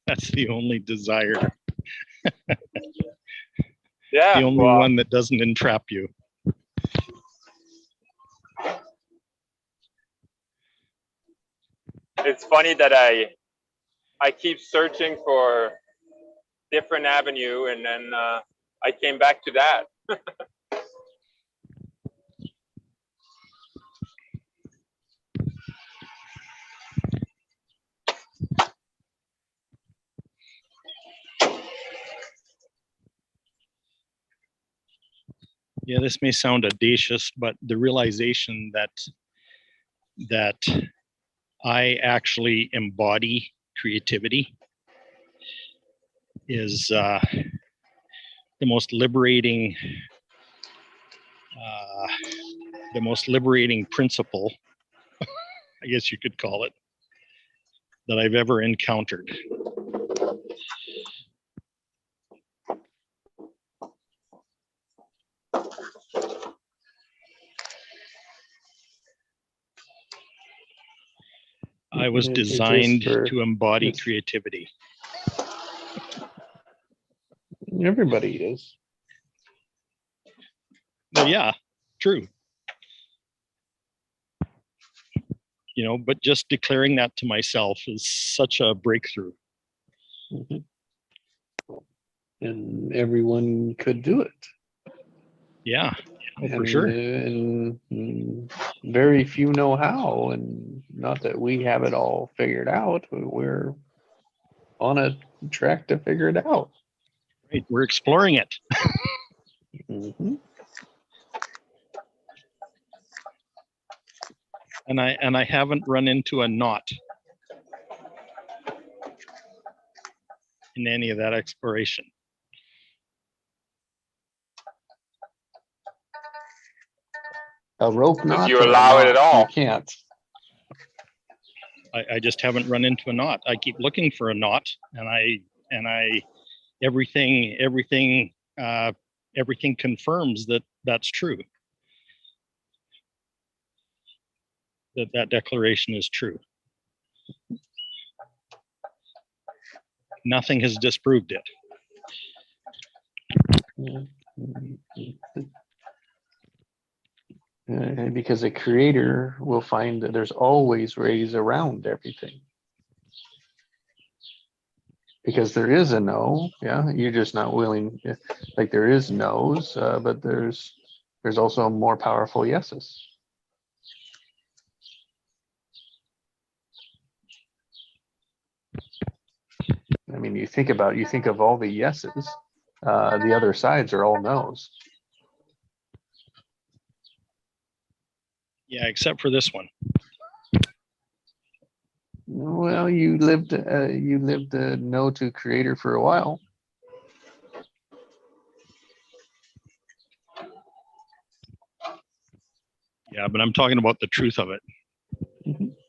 That's the only desire. Yeah. The only well, one that doesn't entrap you. it's funny that I keep searching for different avenue, and then I came back to that. Yeah, this may sound audacious, but the realization that I actually embody creativity is the most liberating principle, I guess you could call it, that I've ever encountered. I was It- it is designed for- to embody it's- creativity. Everybody is. Well, yeah, true. You know, but just declaring that to myself is such a breakthrough. Mhm. And everyone could do it. Yeah, oh, for And, sure. and very few know how. And not that we have it all figured out, but we're on a track to figure it out. Right, we're exploring it. Mhm. And I haven't run into a knot in any of that exploration. A rope knot. you or a allow it knot? at all. You can't. I just haven't run into a knot. I keep looking for a knot, and everything confirms that that's true. That declaration is true. Nothing has disproved it. Because a creator will find that there's always ways around everything. Because there is a no, yeah, you're just not willing. Like there is no's, but there's also more powerful yeses. I mean, you think of all the yeses, the other sides are all no's. Yeah, except for this one. Well, you lived no to creator for a while. Yeah, but I'm talking about the truth of it.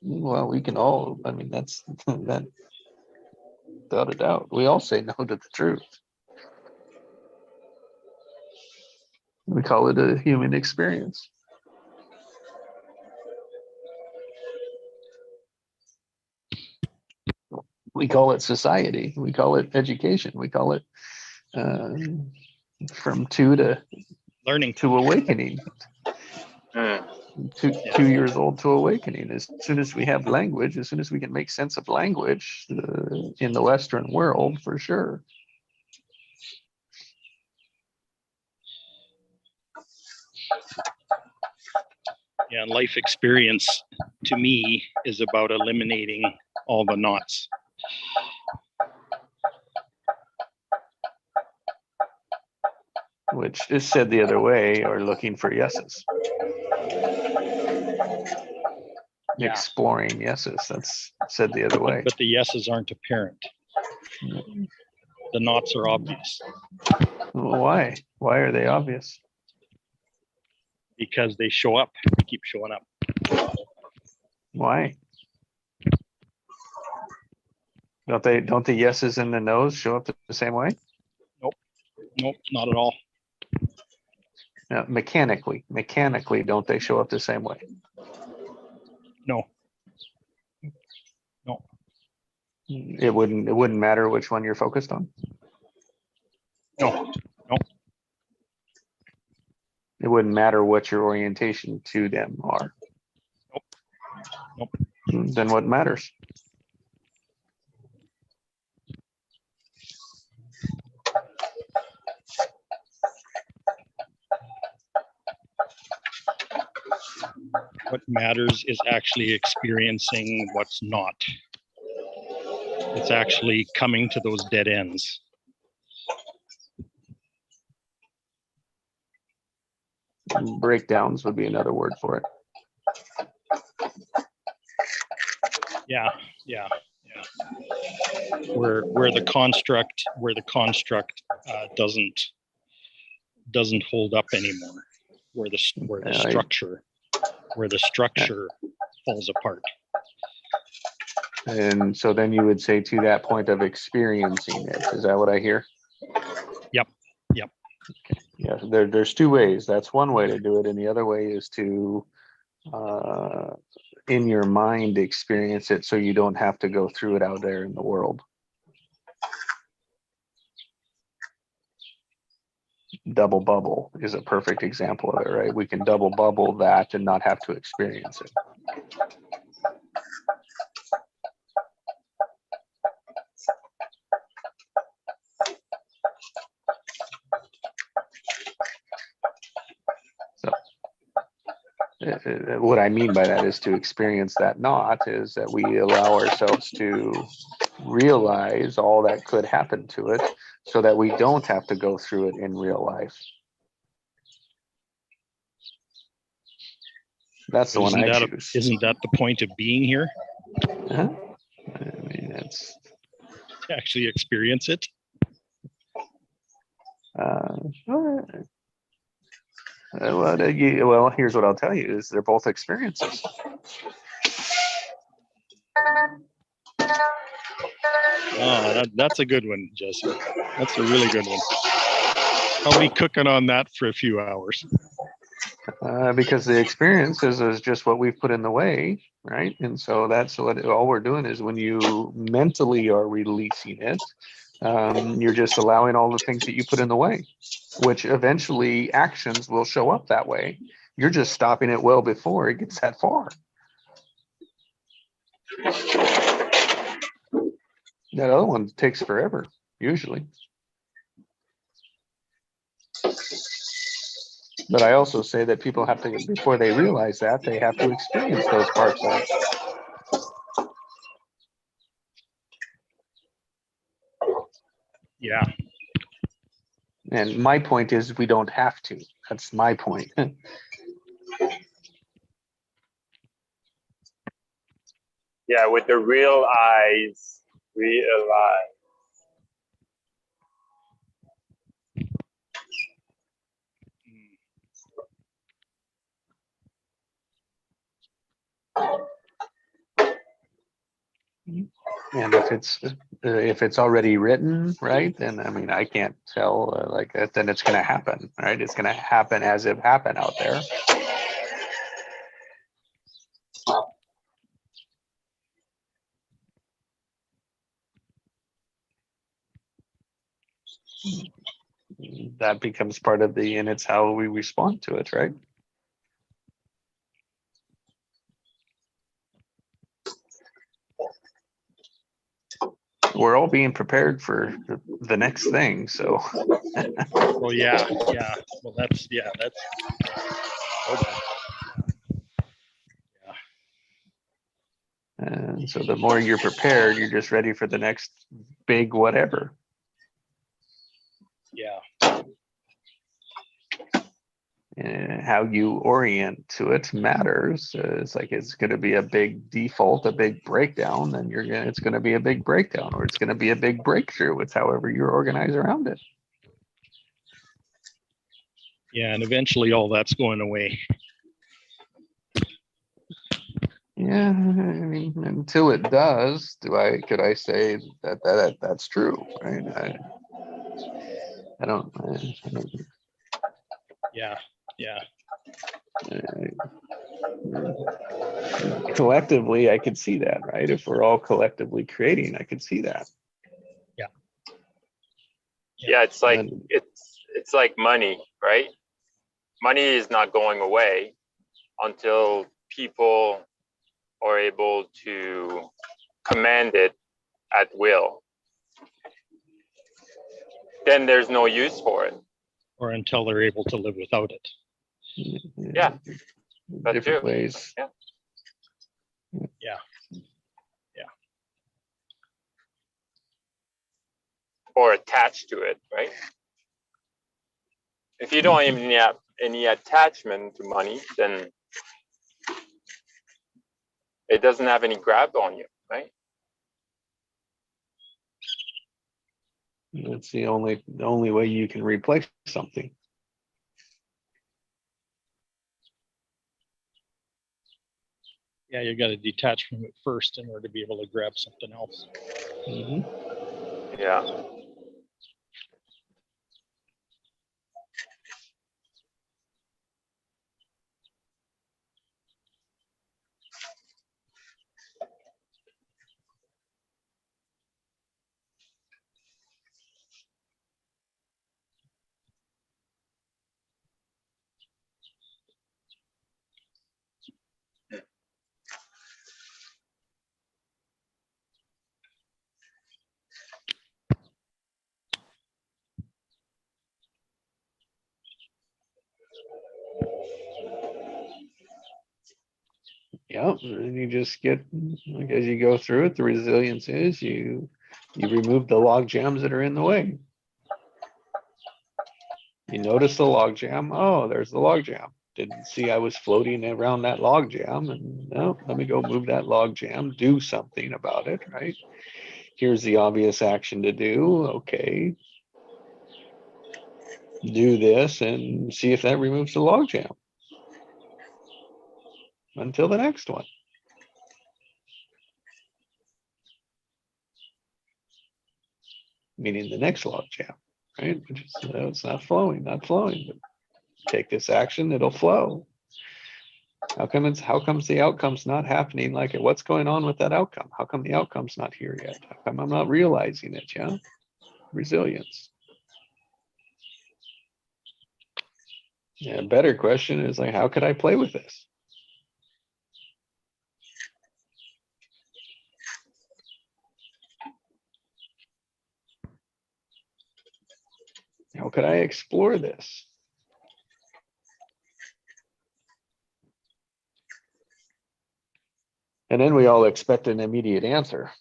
Well, we can all, I mean, that's that without a doubt. We all say no to the truth. We call it a human experience. We call it society. We call it education. We call it from 2 to Learning. awakening. Hmm. 2 years old to awakening. As soon as we have language, as soon as we can make sense of language in the Western world, for sure. Yeah, life experience to me is about eliminating all the knots. Which is said the other way, or looking for yeses. Yeah. Exploring yeses. That's said the other way. But the yeses aren't apparent. The knots are obvious Why? Why are they obvious? because they show up. They keep showing up. Why? Don't the yeses and the nos show up the same way? Nope, not at all. Now, mechanically, don't they show up the same way? No. It wouldn't matter which one you're focused on. No. It wouldn't matter what your orientation to them are. Nope. Then what matters? What matters is actually experiencing what's not. It's actually coming to those dead ends. Breakdowns would be another word for it. Yeah. Where the construct doesn't hold up anymore. Where the structure falls apart. And so then you would say to that point of experiencing it. Is that what I hear? Yep. Yeah, there's two ways. That's one way to do it. And the other way is to, in your mind, experience it so you don't have to go through it out there in the world. Double bubble is a perfect example of it, right? We can double bubble that and not have to experience it. What I mean by that is to experience that not is that we allow ourselves to realize all that could happen to it so that we don't have to go through it in real life. That's the one I choose. Isn't that the point of being here? I mean, that's To actually experience it? well, here's what I'll tell you is they're both experiences. Oh, that's a good one, Jesse. That's a really good one. I'll be cooking on that for a few hours. Because the experience is just what we've put in the way, right? And so that's what all we're doing is when you mentally are releasing it, you're just allowing all the things that you put in the way, which eventually actions will show up that way. You're just stopping it well before it gets that far. That other one takes forever, usually. But I also say that people have to, before they realize that, they have to experience those parts of it. Yeah. And my point is we don't have to. That's my point. Yeah, with the real eyes, realize. And if it's already written, right, then I mean I can't tell like that, then it's going to happen, right? It's going to happen as it happened out there. That becomes part of and it's how we respond to it, right? We're all being prepared for the next thing, so. Well, yeah. Well, that's. And so the more you're prepared, you're just ready for the next big whatever. Yeah. And how you orient to it matters. It's like it's going to be a big default, a big breakdown, then it's going to be a big breakdown, or it's going to be a big breakthrough. It's however you organize around it. Yeah, and eventually all that's going away. Yeah, I mean, until it does, could I say that's true, right? I don't. Yeah. Collectively, I could see that, right? If we're all collectively creating, I could see that. Yeah, it's like And it's like money, right? Money is not going away until people are able to command it at will. Then there's no use for it. Or until they're able to live without it. Yeah, that different too. ways. Yeah. Or attached to it, right? If you don't even have any attachment to money, then it doesn't have any grab on you, right? It's the only way you can replace something. Yeah, you got to detach from it first in order to be able to grab something else. Mhm. Yeah. Yeah, and you just get, like, as you go through it, the resilience is you remove the log jams that are in the way. You notice the log jam. Oh, there's the log jam. Didn't see I was floating around that log jam, and no, let me go move that log jam, do something about it, right? Here's the obvious action to do. Okay. Do this and see if that removes the log jam. Until the next one. Meaning the next log jam, right? Which is, it's not flowing, but take this action, it'll flow. How comes the outcome's not happening like it? What's going on with that outcome? How come the outcome's not here yet? How come I'm not realizing it? Yeah, resilience. Yeah, a better question is like, how could I play with this? How could I explore this? And then we all expect an immediate answer.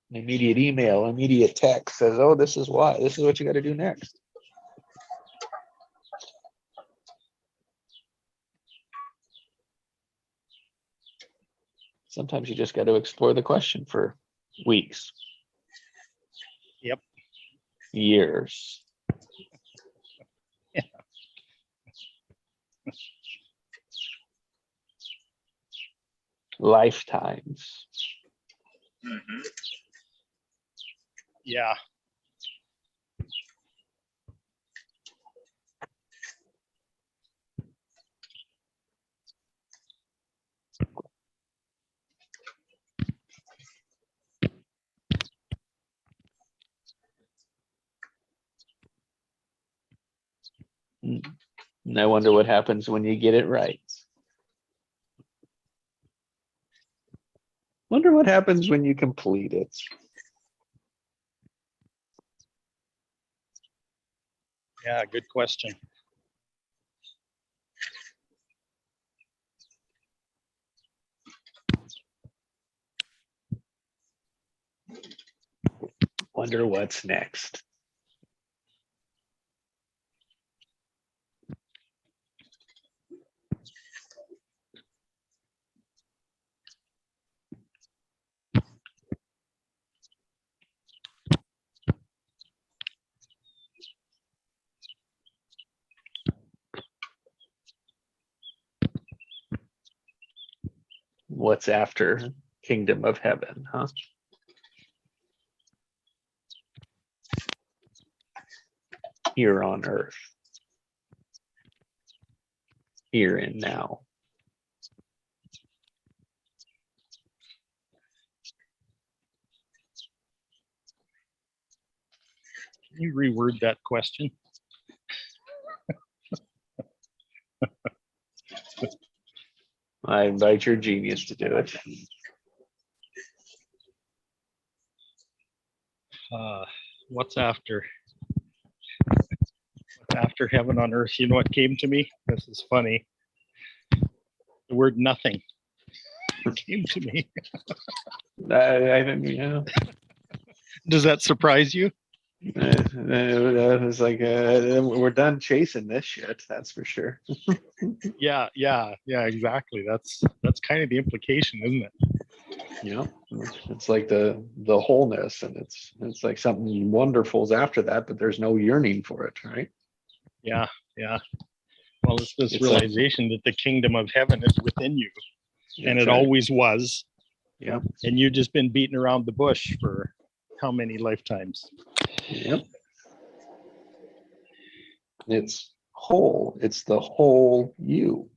An immediate email, immediate text says, oh, this is why, this is what you got to do next. Sometimes you just got to explore the question for weeks. Yep. Years. Yeah. Lifetimes. Mhm. Yeah. And I wonder what happens when you get it right. Wonder what happens when you complete it. Yeah, good question. Wonder what's next. what's after kingdom of heaven, huh? Here on earth. Here and now. Can you reword that question? I invite your genius to do it. What's after? What's after heaven on earth? You know what came to me? This is funny. The word nothing came to me. I didn't, Does that surprise you? it's like we're done chasing this shit. That's for sure. Yeah, exactly. That's kind of the implication, isn't it? It's like the wholeness, and it's like something wonderful is after that, but there's no yearning for it, right? Yeah. Well, it's this It's realization that the kingdom of heaven is within you, and That's it right. always was. Yep. And you've just been beating around the bush for how many lifetimes? Yep. It's whole. It's the whole you.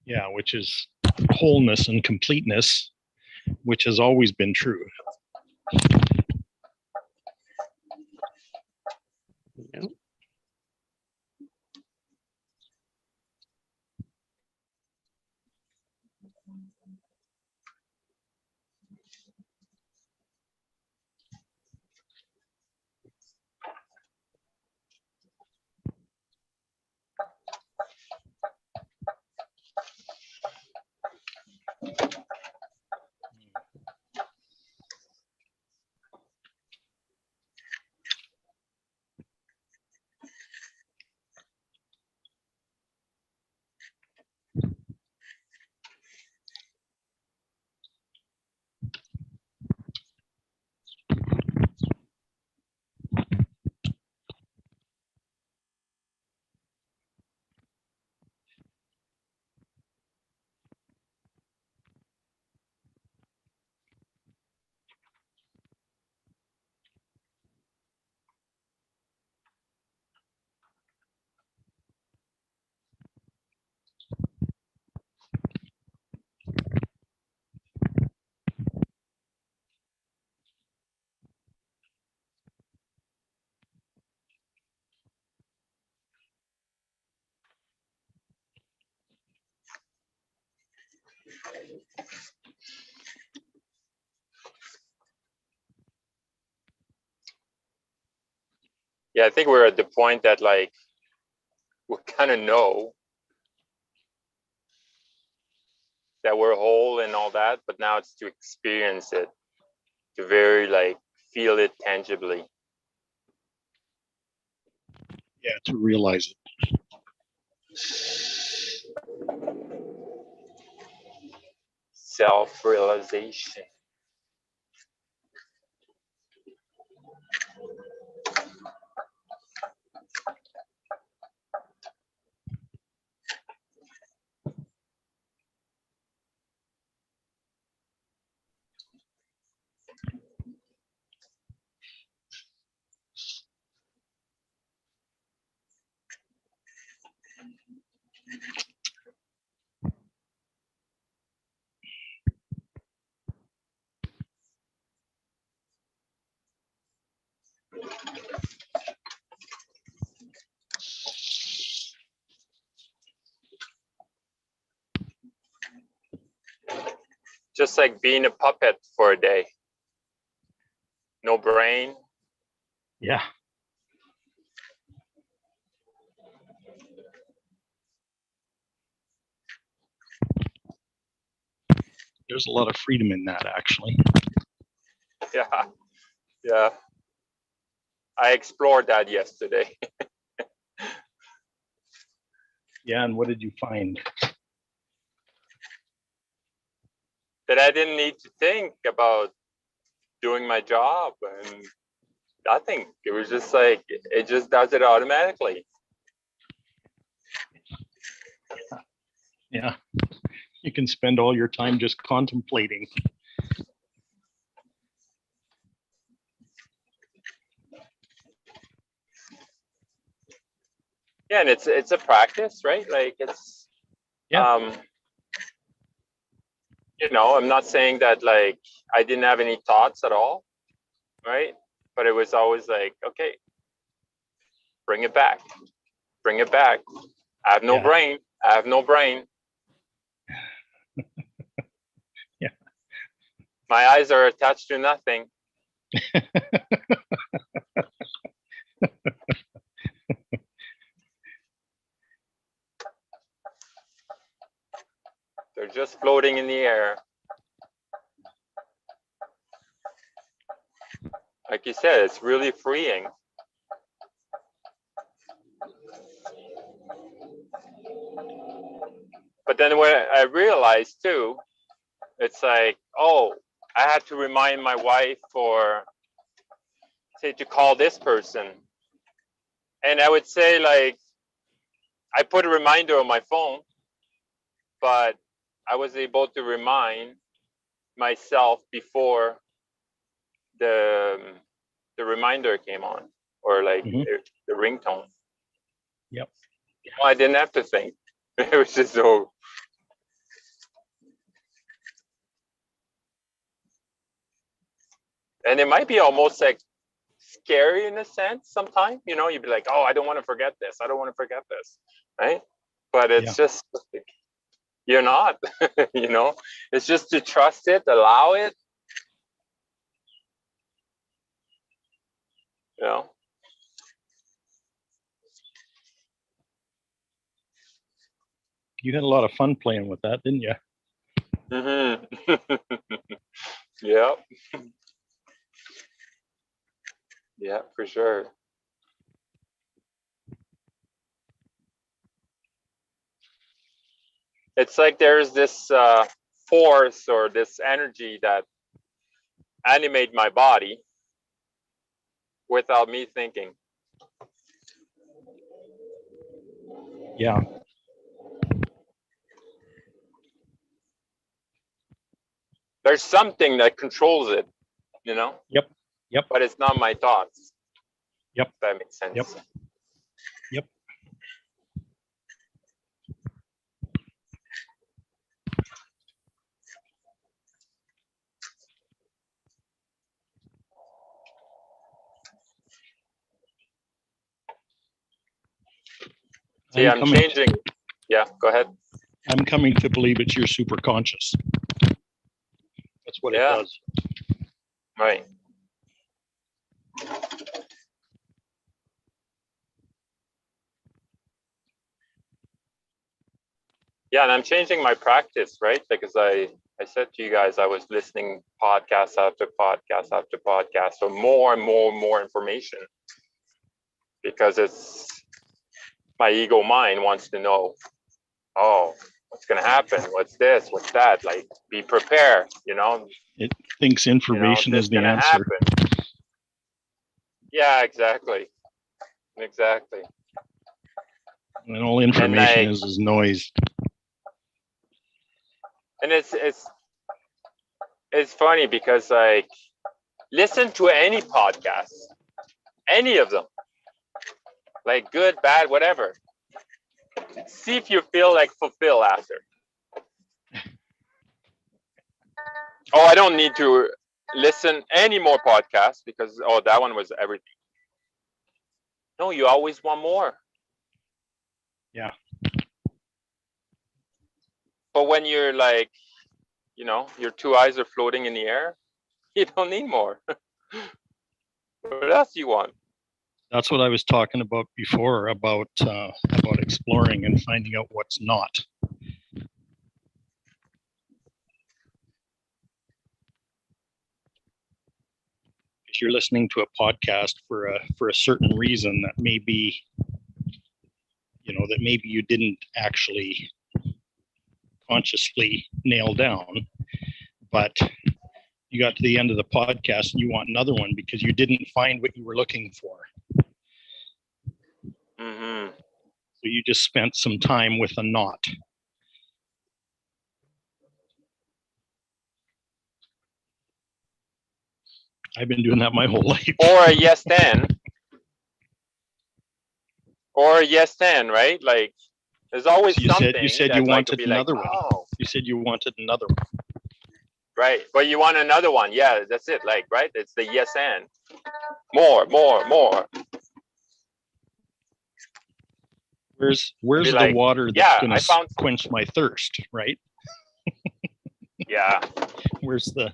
Yeah, which is wholeness and completeness, which has always been true. Yep. Yeah, I think we're at the point that like we kind of know that we're whole and all that, but now it's to experience it, to very like feel it tangibly. Yeah, to realize it. Self-realization. Just like being a puppet for a day. No brain. Yeah. there's a lot of freedom in that, actually. Yeah. Yeah. I explored that yesterday. Yeah, and what did you find? That I didn't need to think about doing my job and nothing. It was just like, it just does it automatically. Yeah, you can spend all your time just contemplating. Yeah, and it's a practice, right? Like it's, Yeah. you know, I'm not saying that like I didn't have any thoughts at all, right? But it was always like, okay, bring it back, bring it back. I have no Yeah. brain. I have no brain. Yeah. My eyes are attached to nothing. They're just floating in the air. Like you said, it's really freeing. But then when I realized too, it's like, oh, I had to remind my wife or say to call this person. And I would say like, I put a reminder on my phone, but I was able to remind myself before the reminder came on, or like the ringtone. Yep. I didn't have to think. It was just so. And it might be almost like scary in a sense sometimes, you know, you'd be like, oh, I don't want to forget this. I don't want to forget this. Right. But it's just, you're not, you know, it's just to trust it, allow it. You know. You had a lot of fun playing with that, didn't you? Mm-hmm. Yeah. Yeah, for sure. It's like there's this force or this energy that animate my body without me thinking. Yeah. There's something that controls it, you know? Yep. Yep. But it's not my thoughts. Yep. If that makes sense. Yep. Yep. See, I'm changing. Yeah, go ahead. I'm coming to believe it's your super conscious. That's what it does. Right. Yeah, and I'm changing my practice, right? Because I said to you guys, I was listening podcast after podcast after podcast, so more and more and more information. Because it's my ego mind wants to know, oh, what's gonna happen? What's this? What's that? Like, be prepared, you know? It thinks information is the answer. Happen. Yeah, exactly. Exactly. And all information is noise. And it's funny because like, listen to any podcast, any of them, like good, bad, whatever. See if you feel like fulfilled after. Oh, I don't need to listen any more podcasts because, oh, that one was everything. No, you always want more. Yeah. But when you're like, you know, your two eyes are floating in the air, you don't need more. What else do you want? That's what I was talking about before, about exploring and finding out what's not. think you're listening to a podcast for a certain reason that maybe, that maybe you didn't actually consciously nail down, but you got to the end of the podcast and you want another one because you didn't find what you were looking for. Mm-hmm. So you just spent some time with a knot. I've been doing that my whole life. Or a yes then. Or a yes then, right? Like there's always You something. said that, you like, wanted would be like, another one. oh, You said you wanted another one. right. But you want another one. Yeah, that's it. Like, right? It's the yes and. More. Where's Be the like, water that's yeah, going I to found- quench my thirst, right? Yeah. Where's the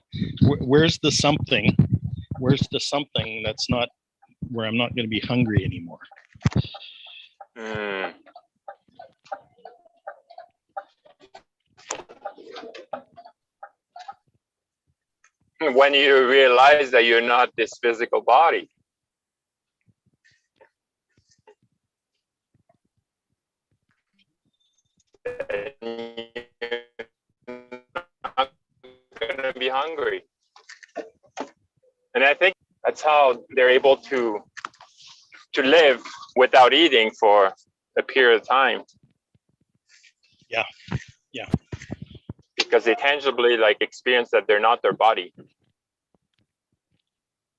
something? Where's the something that's not where I'm not going to be hungry anymore? Mm. When you realize that you're not this physical body. And you're not gonna be hungry. And I think that's how they're able to live without eating for a period of time. Yeah. Because they tangibly like experience that they're not their body.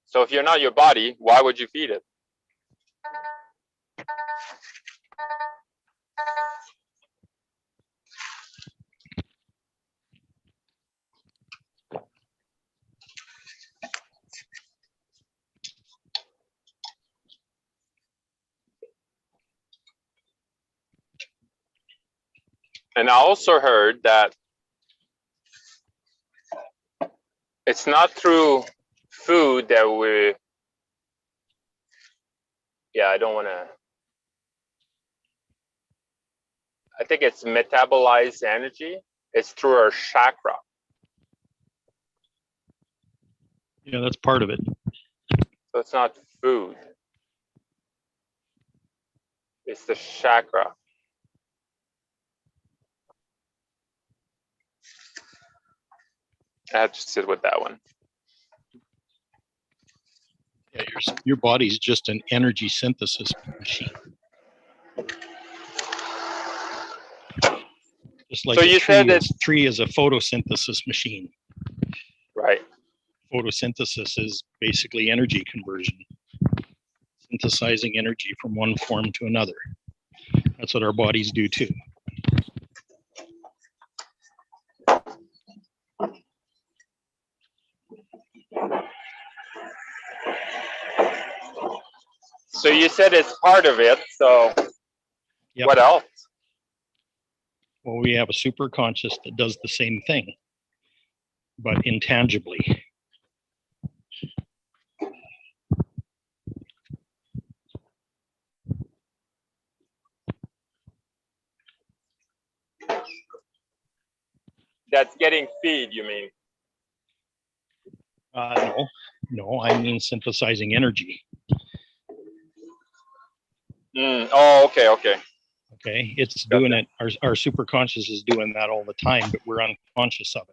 So if you're not your body, why would you feed it? And I also heard that it's not through food that I don't want to, I think it's metabolized energy. It's through our chakra. Yeah, that's part of it. So it's not food. It's the chakra. I have to sit with that one. Yeah, your body's just an energy synthesis machine. Just like So a you tree said that- tree is a photosynthesis machine. Right. Photosynthesis is basically energy conversion, synthesizing energy from one form to another. That's what our bodies do too. So you said it's part of it. So Yep. what else? Well, we have a super conscious that does the same thing, but intangibly. That's getting feed, you mean? No, I mean synthesizing energy. Oh, okay. Okay, it's doing it. Our super conscious is doing that all the time, but we're unconscious of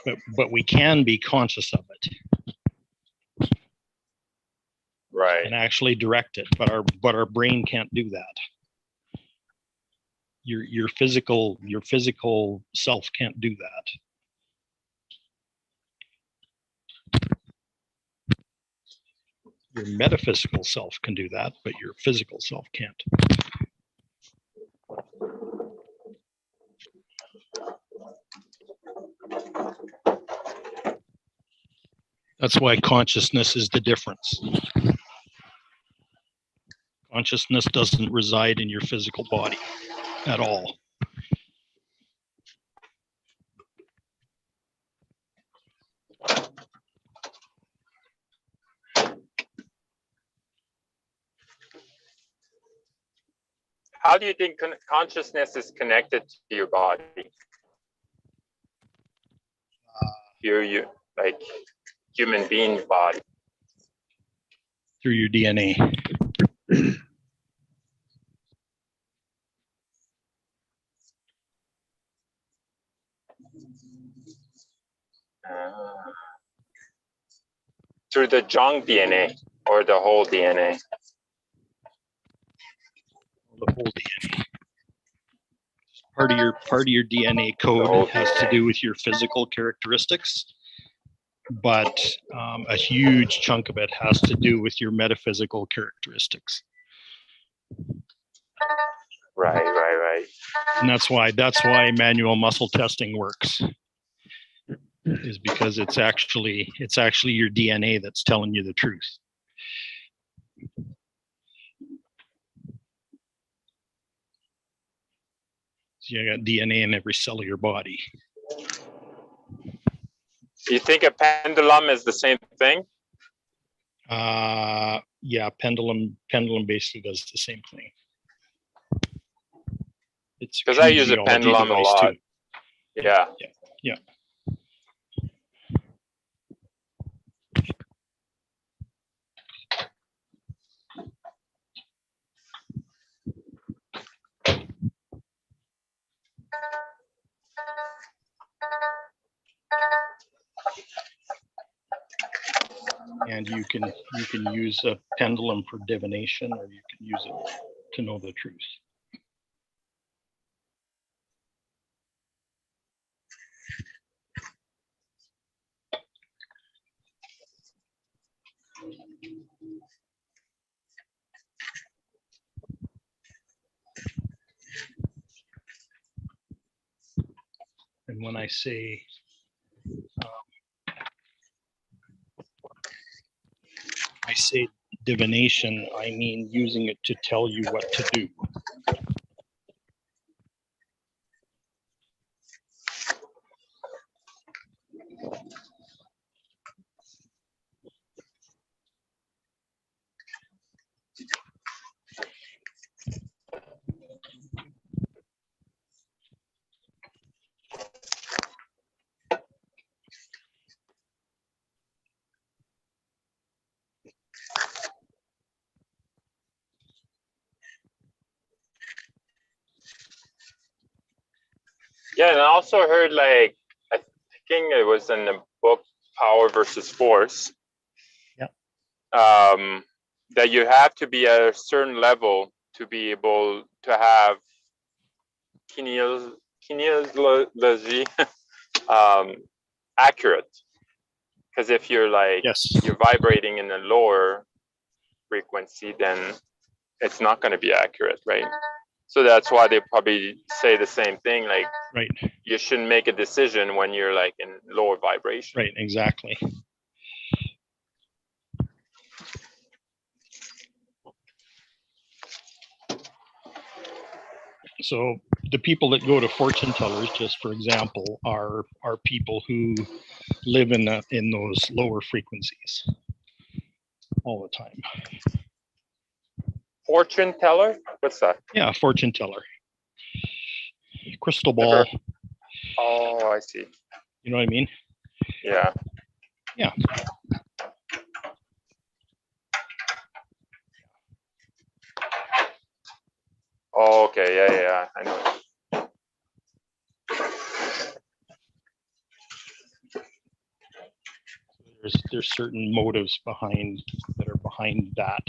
it. But we can be conscious of it Right. and actually direct it. But our brain can't do that. Your physical self can't do that. Your metaphysical self can do that, but your physical self can't. That's why consciousness is the difference. Consciousness doesn't reside in your physical body at all. How do you think consciousness is connected to your body? You like human being body. through your DNA. Through the junk DNA or the whole DNA? The whole DNA. Part of your DNA whole code has to DNA. do with your physical characteristics, but a huge chunk of it has to do with your metaphysical characteristics. Right. And that's why manual muscle testing works, is because it's actually your DNA that's telling you the truth. So you got DNA in every cell of your body. You think a pendulum is the same thing? Yeah, pendulum basically does the same thing. It's Because I use a kinesiology pendulum a device lot. too. Yeah. Yeah. And you can use a pendulum for divination, or you can use it to know the truth. And when I say divination, I mean using it to tell you what to do. Yeah, and I also heard, like, I think it was in the book Power versus Force. Yep. That you have to be at a certain level to be able to have kinesiology accurate. Because if you're like, Yes. you're vibrating in a lower frequency, then it's not going to be accurate, right? So that's why they probably say the same thing, like, Right. you shouldn't make a decision when you're like in lower vibration. Right. Exactly. So the people that go to fortune tellers, just for example, are people who live in those lower frequencies all the time. Fortune teller? What's that? Yeah, fortune teller, crystal ball. Oh, I see. You know what I mean? Yeah. Yeah. Oh, okay. Yeah. I know. There's certain motives behind that.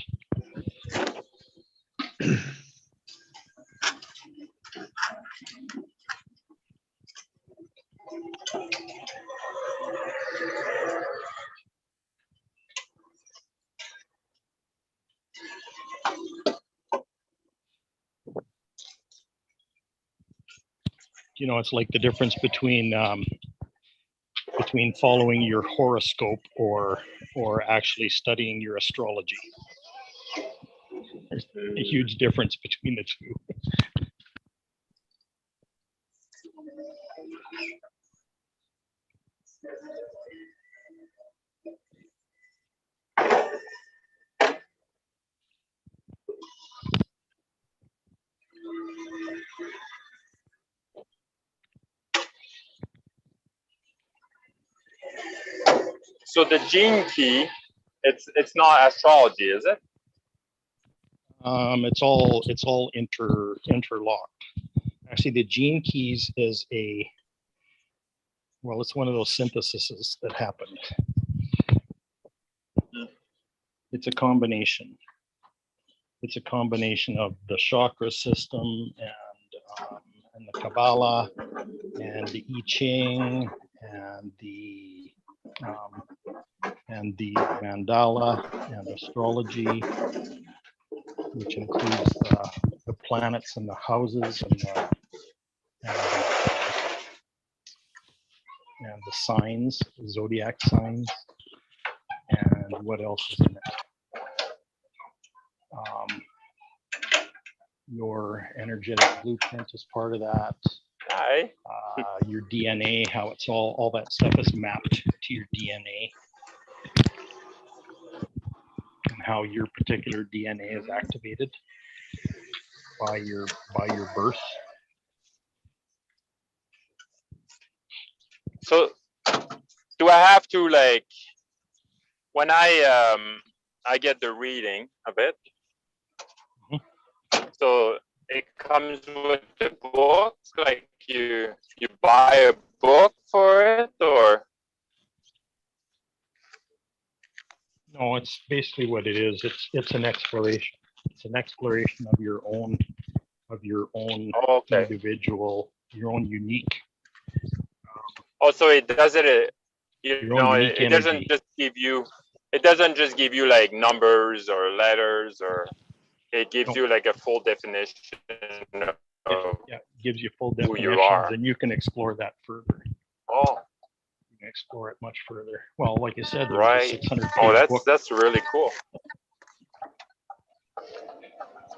You know, it's like the difference between following your horoscope or actually studying your astrology. There's a huge difference between the two. So the gene key, it's not astrology, is it? It's all interlocked. Actually, the gene keys is it's one of those syntheses that happened. It's a combination. It's a combination of the chakra system and the Kabbalah and the I Ching and the mandala and astrology, which includes the planets and the houses and the signs, the zodiac signs, and what else is in it? Your energetic blueprint is part of that. Aye. Your DNA, how it's all that stuff is mapped to your DNA, and how your particular DNA is activated by your birth. So do I have to, like, when I get the reading of it, so it comes with the book, like you buy a book for it, or? No, it's basically what it is. It's an exploration. It's an exploration of your own Oh, okay. individual, your own unique. Oh, so it does it. Your own unique It doesn't energy. just give you. It doesn't just give you like numbers or letters, or it gives No. you like a full definition of. Yeah, gives you full who you definitions, are. and you can explore that further. Oh, You can explore it much further. Well, like you said, there's right. a 600 Oh, page book. that's really cool.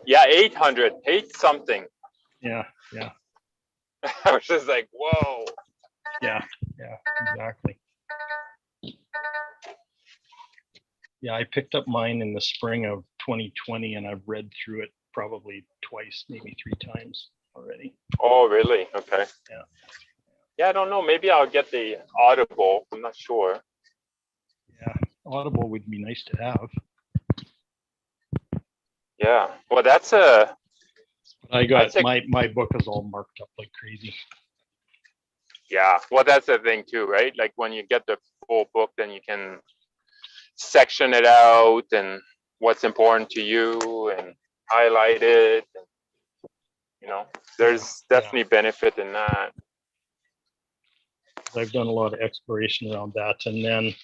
Yeah, 800, 8 something. Yeah, I was just like, whoa. yeah, exactly. Yeah, I picked up mine in the spring of 2020, and I've read through it probably twice, maybe 3 times already. Oh, really? Okay. Yeah. Yeah, I don't know. Maybe I'll get the Audible. I'm not sure. Yeah, Audible would be nice to have. Yeah. Well, that's a. I got That's a- my book is all marked up like crazy. Yeah. Well, that's the thing too, right? Like when you get the full book, then you can section it out and what's important to you and highlight it. And, you know, there's definitely benefit in that. I've done a lot of exploration around that, and then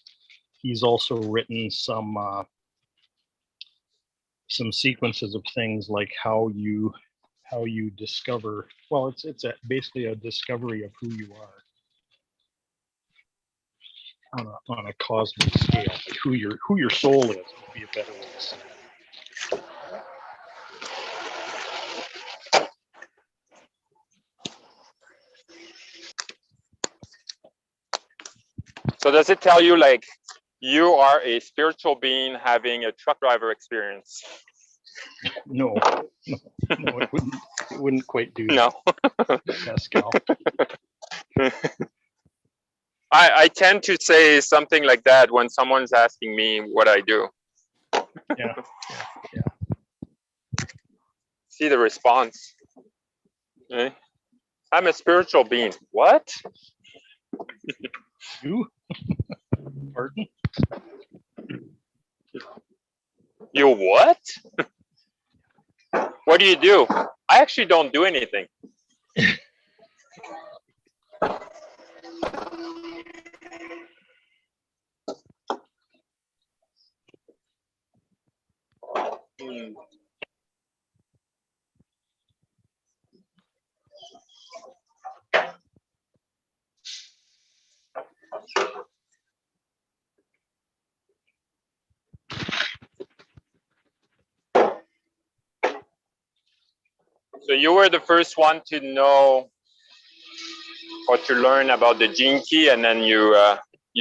he's also written some sequences of things like how you discover. Well, it's basically a discovery of who you are on a cosmic scale, like who your soul is would be a better way to say it. So does it tell you like you are a spiritual being having a truck driver experience? No, it wouldn't quite do No. that, Pascal. I tend to say something like that when someone's asking me what I do. Yeah. See the response. Okay. I'm a spiritual being. What? You? Pardon? You what? What do you do? I actually don't do anything. So you were the first one to know or to learn about the gene key, and then you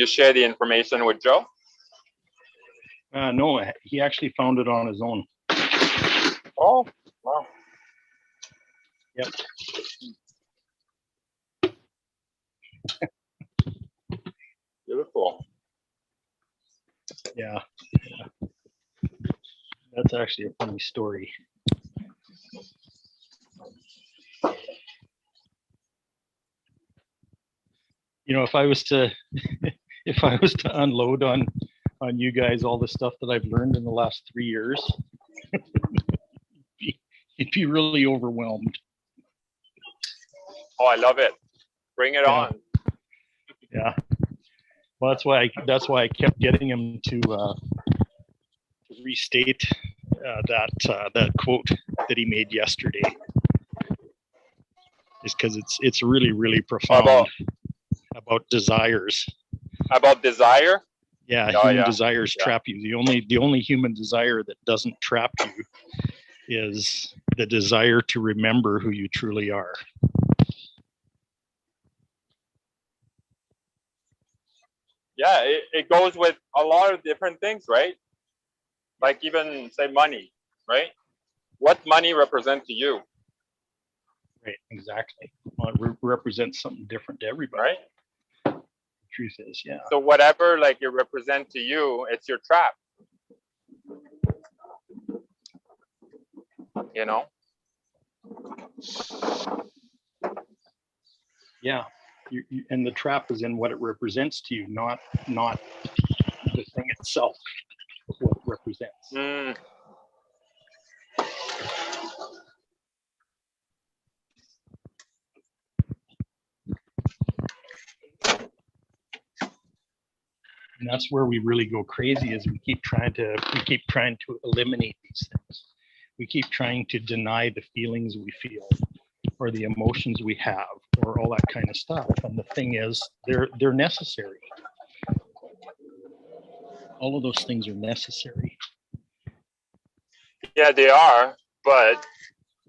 share the information with Joe? No, he actually found it on his own. Oh, wow. Yep. Beautiful. Yeah. That's actually a funny story. You know, if I was to unload on you guys all the stuff that I've learned in the last 3 years, you'd be really overwhelmed. Oh, I love it. Bring it Yeah. on. Yeah. Well, that's why I kept getting him to restate that quote that he made yesterday. Is because it's really, really profound about desires. About desire? Yeah, Oh, human yeah. desires Yeah. trap you. The only human desire that doesn't trap you is the desire to remember who you truly are. Yeah, it goes with a lot of different things, right? Like even say money, right? What money represent to you, Right, exactly. Well, it represents something different to everybody. right? The truth is, yeah. So whatever like it represent to you, it's your trap. You know? Yeah, and the trap is in what it represents to you, not the thing itself, what it represents. Mm. And that's where we really go crazy, is we keep trying to eliminate these things. We keep trying to deny the feelings we feel or the emotions we have or all that kind of stuff. And the thing is, they're necessary. All of those things are necessary. Yeah, they are, but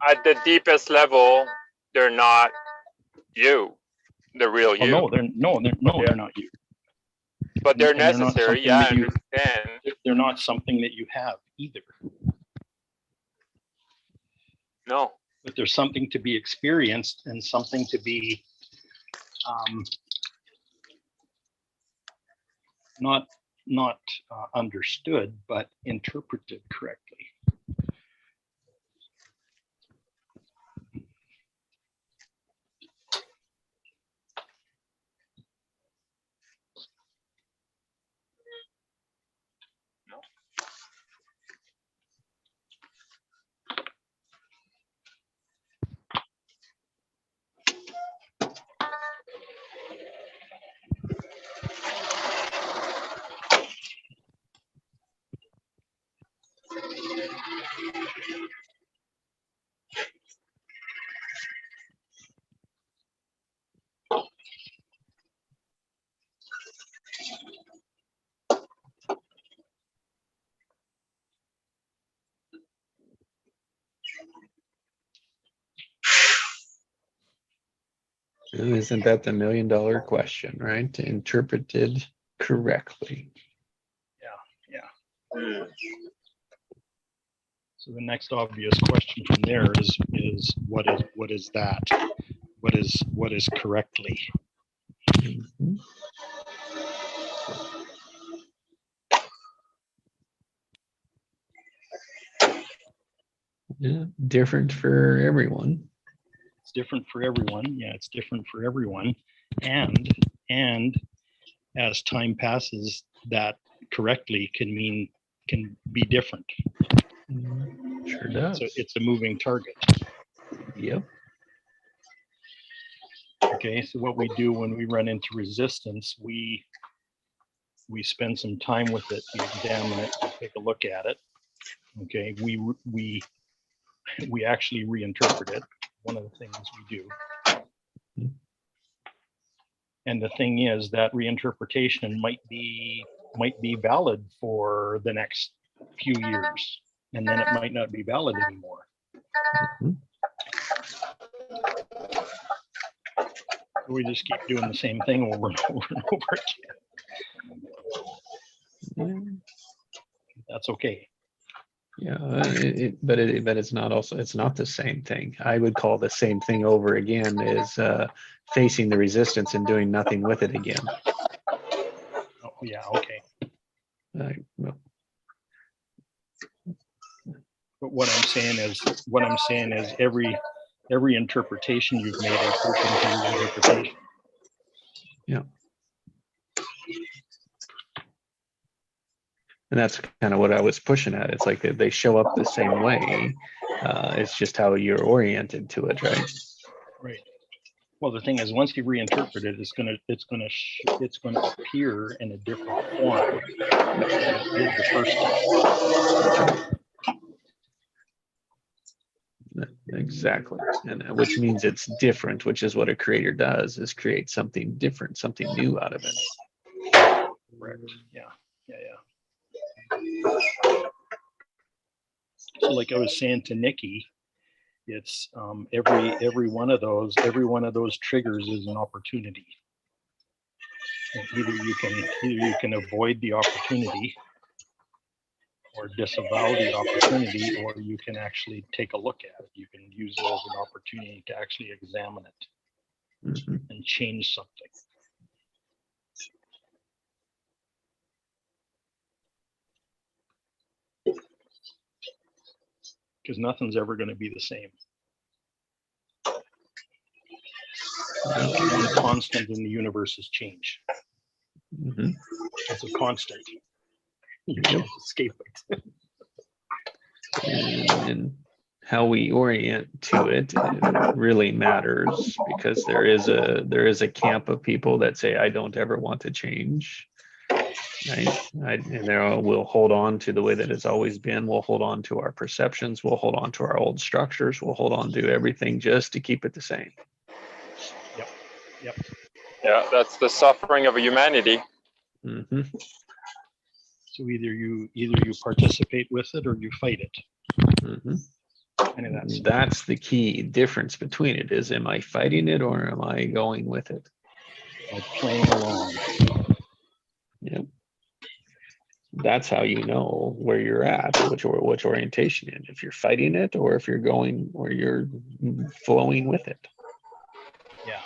at the deepest level, they're not you, the real you. Well, they're not you. But they're and they're not necessary. something Yeah, I that you- understand. They're not something that you have either. No. But there's something to be experienced and something to be not understood, but interpreted correctly. And isn't that the $1 million question, right? Interpreted correctly. Mm. So the next obvious question from there is what is that? What is correctly? Mhm. Yeah, different for everyone. It's different for everyone. Yeah, it's different for everyone. And as time passes, that correctly can be different. Sure does. So it's a moving target. Yep. Okay, so what we do when we run into resistance, we spend some time with it, we examine it, we take a look at it. Okay, we actually reinterpret it. One of the things we do. And the thing is that reinterpretation might be valid for the next few years, and then it might not be valid anymore. Mhm. We just keep doing the same thing over and over and over again. That's okay. Yeah, but it's not it's not the same thing. I would call the same thing over again is facing the resistance and doing nothing with it again. Oh, yeah, okay. But what I'm saying is every interpretation you've made is open to your interpretation. And that's kind of what I was pushing at. It's like they show up the same way. It's just how you're oriented to it, right? Right. Well, the thing is, once you reinterpret it, it's gonna appear in a different form than it did the first time. Exactly. And which means it's different, which is what a creator does, is create something different, something new out of it. Correct. Yeah. So like I was saying to Nikki, it's every one of those triggers is an opportunity. And either you can avoid the opportunity or disavow the opportunity, or you can actually take a look at it. You can use it as an opportunity to actually examine it Mhm. and change something. Because nothing's ever going to be the same. The one constant in the universe is change. Mhm. It's a constant. You Yep. can't escape it. And how we orient to it really matters, because there is a camp of people that say, I don't ever want to change. Right. And we'll hold on to the way that it's always been. We'll hold on to our perceptions. We'll hold on to our old structures. We'll hold on to everything just to keep it the same. Yep. Yeah, that's the suffering of humanity. Mm-hmm. So either you participate with it or you fight it. Mm-hmm. And That's the key difference between it is, am I fighting it or am I going with it? like playing along. Yep. That's how you know where you're at, which orientation in, if you're fighting it or if you're going or you're flowing with it. Yeah.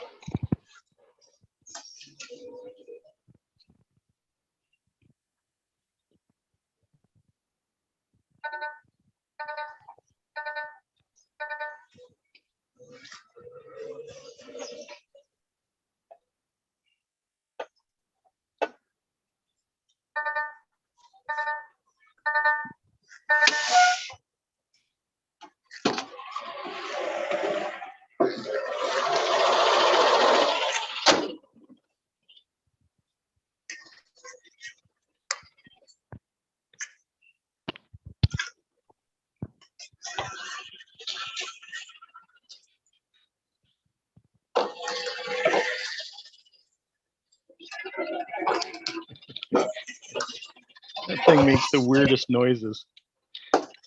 That thing makes the weirdest noises.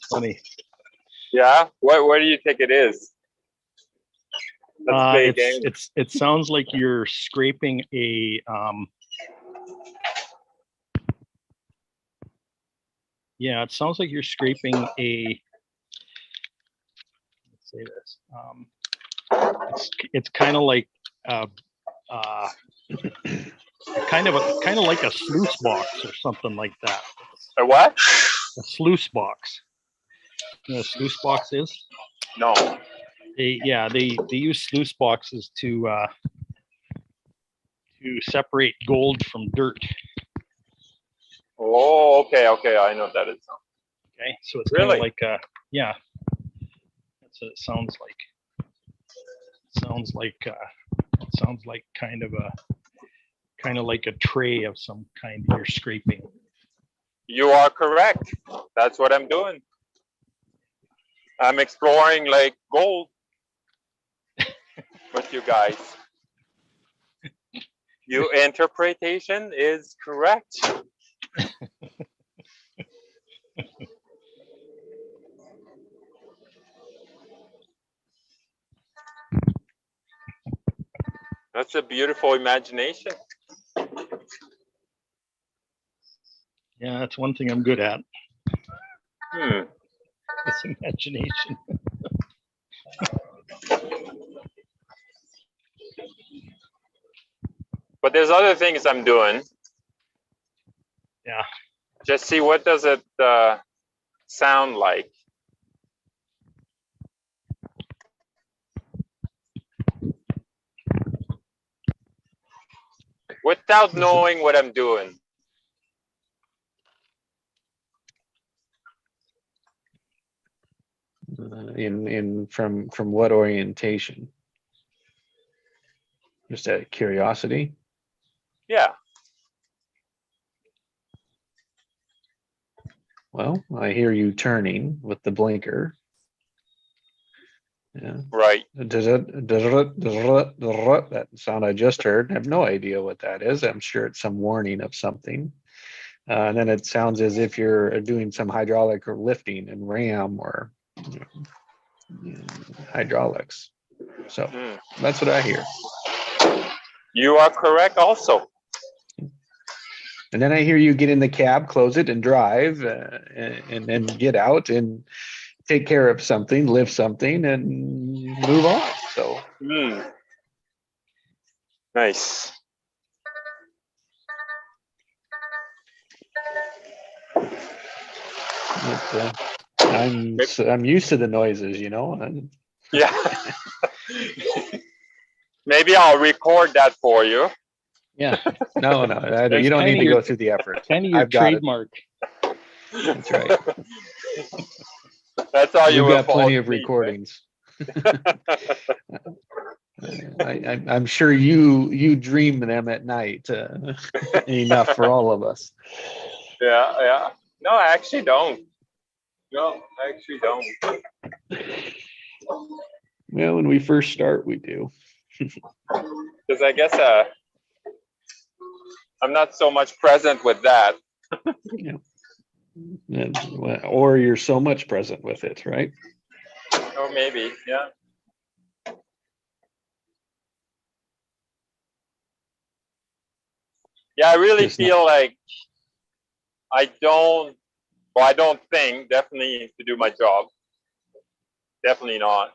Funny. Yeah, what do you think it is? Let's play a game. It sounds like you're scraping a yeah, it sounds like you're scraping a, let's say this. It's kind of like kind of like a sluice box or something like that. A what? A sluice box. You know what a sluice box is? No. They use sluice boxes to separate gold from dirt. Oh, okay, I know what that is. Okay, so it's Really? kind of like yeah. That's what it sounds like. It sounds like kind of like a tray of some kind you're scraping. You are correct. That's what I'm doing. I'm exploring like gold with you guys. Your interpretation is correct. That's a beautiful imagination. Yeah, that's one thing I'm good at. Hmm. It's imagination. But there's other things I'm doing. Yeah. Just see what does it sound like. without knowing what I'm doing. From what orientation? Just out of curiosity. Yeah. Well, I hear you turning with the blinker. Yeah. Right. That sound I just heard. I have no idea what that is. I'm sure it's some warning of something. And then it sounds as if you're doing some hydraulic or lifting and ram or hydraulics. So that's what I hear. You are correct also. And then I hear you get in the cab, close it, and drive, and then get out and take care of something, lift something, and move on. So Nice. I'm used to the noises, you know. Yeah. Maybe I'll record that for you. Yeah. No, That's you don't need kinda to your- go through the effort. Kind of your I've got it. trademark. That's right. That's how you You've will got plenty follow of me, right? recordings. I'm sure you dream them at night enough for all of us. Yeah. No, I actually don't. No, I actually don't. Well, when we first start, we do. Because I guess I'm not so much present with that. Yeah. Or you're so much present with it, right? Or maybe, yeah. Yeah, I really Just not- feel like I don't think definitely to do my job. Definitely not.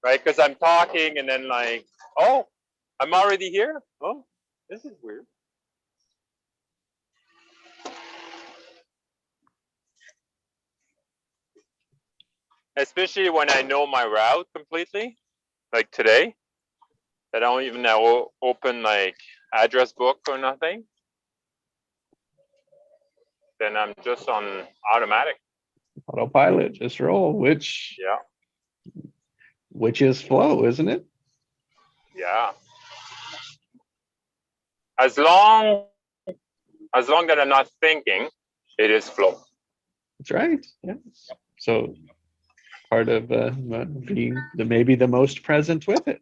Right? Because I'm talking and then like, oh, I'm already here? Oh, this is weird. Especially when I know my route completely, like today. I don't even now open like address book or nothing. Then I'm just on automatic. Autopilot, just roll, which Yeah. is flow, isn't it? Yeah. As long that I'm not thinking, it is flow. That's right. Yeah. So part of being maybe the most present with it.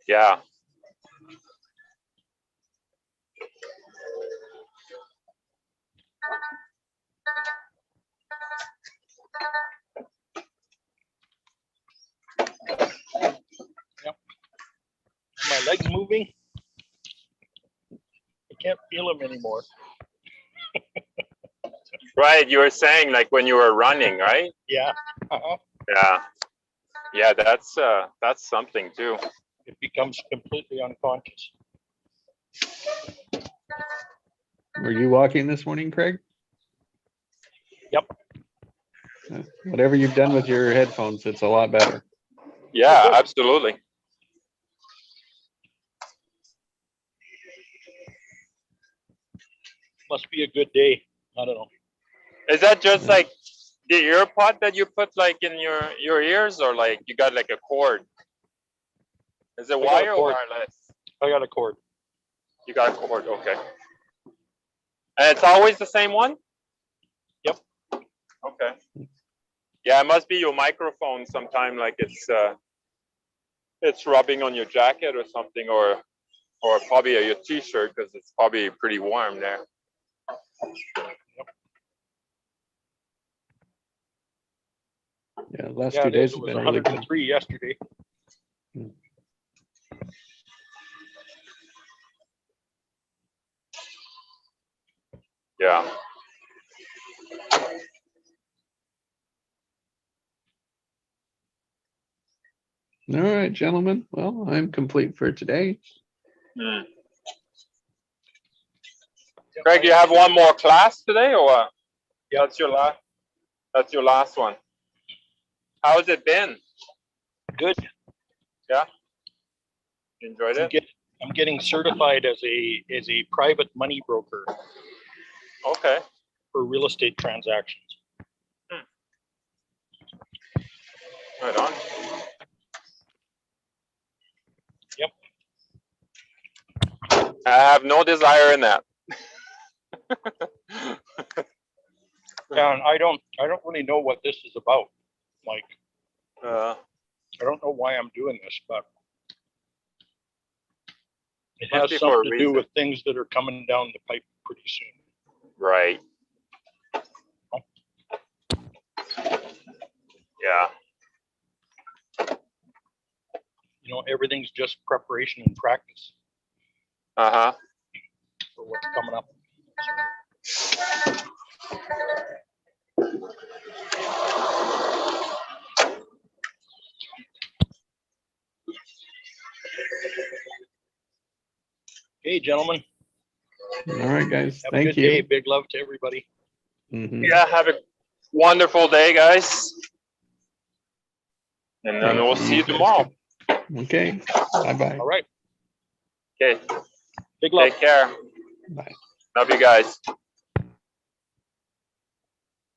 Yeah. My legs moving. I can't feel them anymore. Right. You were saying like when you were running, right? Yeah. Uh-huh. Yeah. Yeah, that's something too. It becomes completely unconscious. Were you walking this morning, Craig? Yep. Whatever you've done with your headphones, it's a lot better. Yeah, absolutely. Must be a good day. I don't know. Is that just like the earpod that you put like in your ears, or like you got like a cord? Is it got a wire or cord. wireless? I got a cord. You got a cord, okay. And it's always the same one? Yep. Okay. Yeah, it must be your microphone sometime, like it's rubbing on your jacket or something, or probably your t-shirt, because it's probably pretty warm there. Yeah, last Yeah, 2 it days is. It have was been really good. 103 yesterday. Yeah. All right, gentlemen. Well, I'm complete for today. Hmm. Greg, you have one more class today, or what? Yeah. That's your last one. How's it been? Good. Yeah. Enjoyed it? I'm getting certified as a private money broker Okay. for real estate transactions. Right on. Yep. I have no desire in that. Yeah, and I don't really know what this is about. Like, Uh, I don't know why I'm doing this, but it Must has be for a something to do reason. with things that are coming down the pipe pretty soon. right. Yeah. You know, everything's just preparation and practice Uh-huh. for what's coming up. Okay, gentlemen, All right, guys. have a Thank good day. you. Big love to everybody. Mhm. Yeah, have a wonderful day, guys. And then Thank we'll you. see you tomorrow. Okay. Bye-bye. All right. Okay. Big love. Take care. Bye. Love you guys.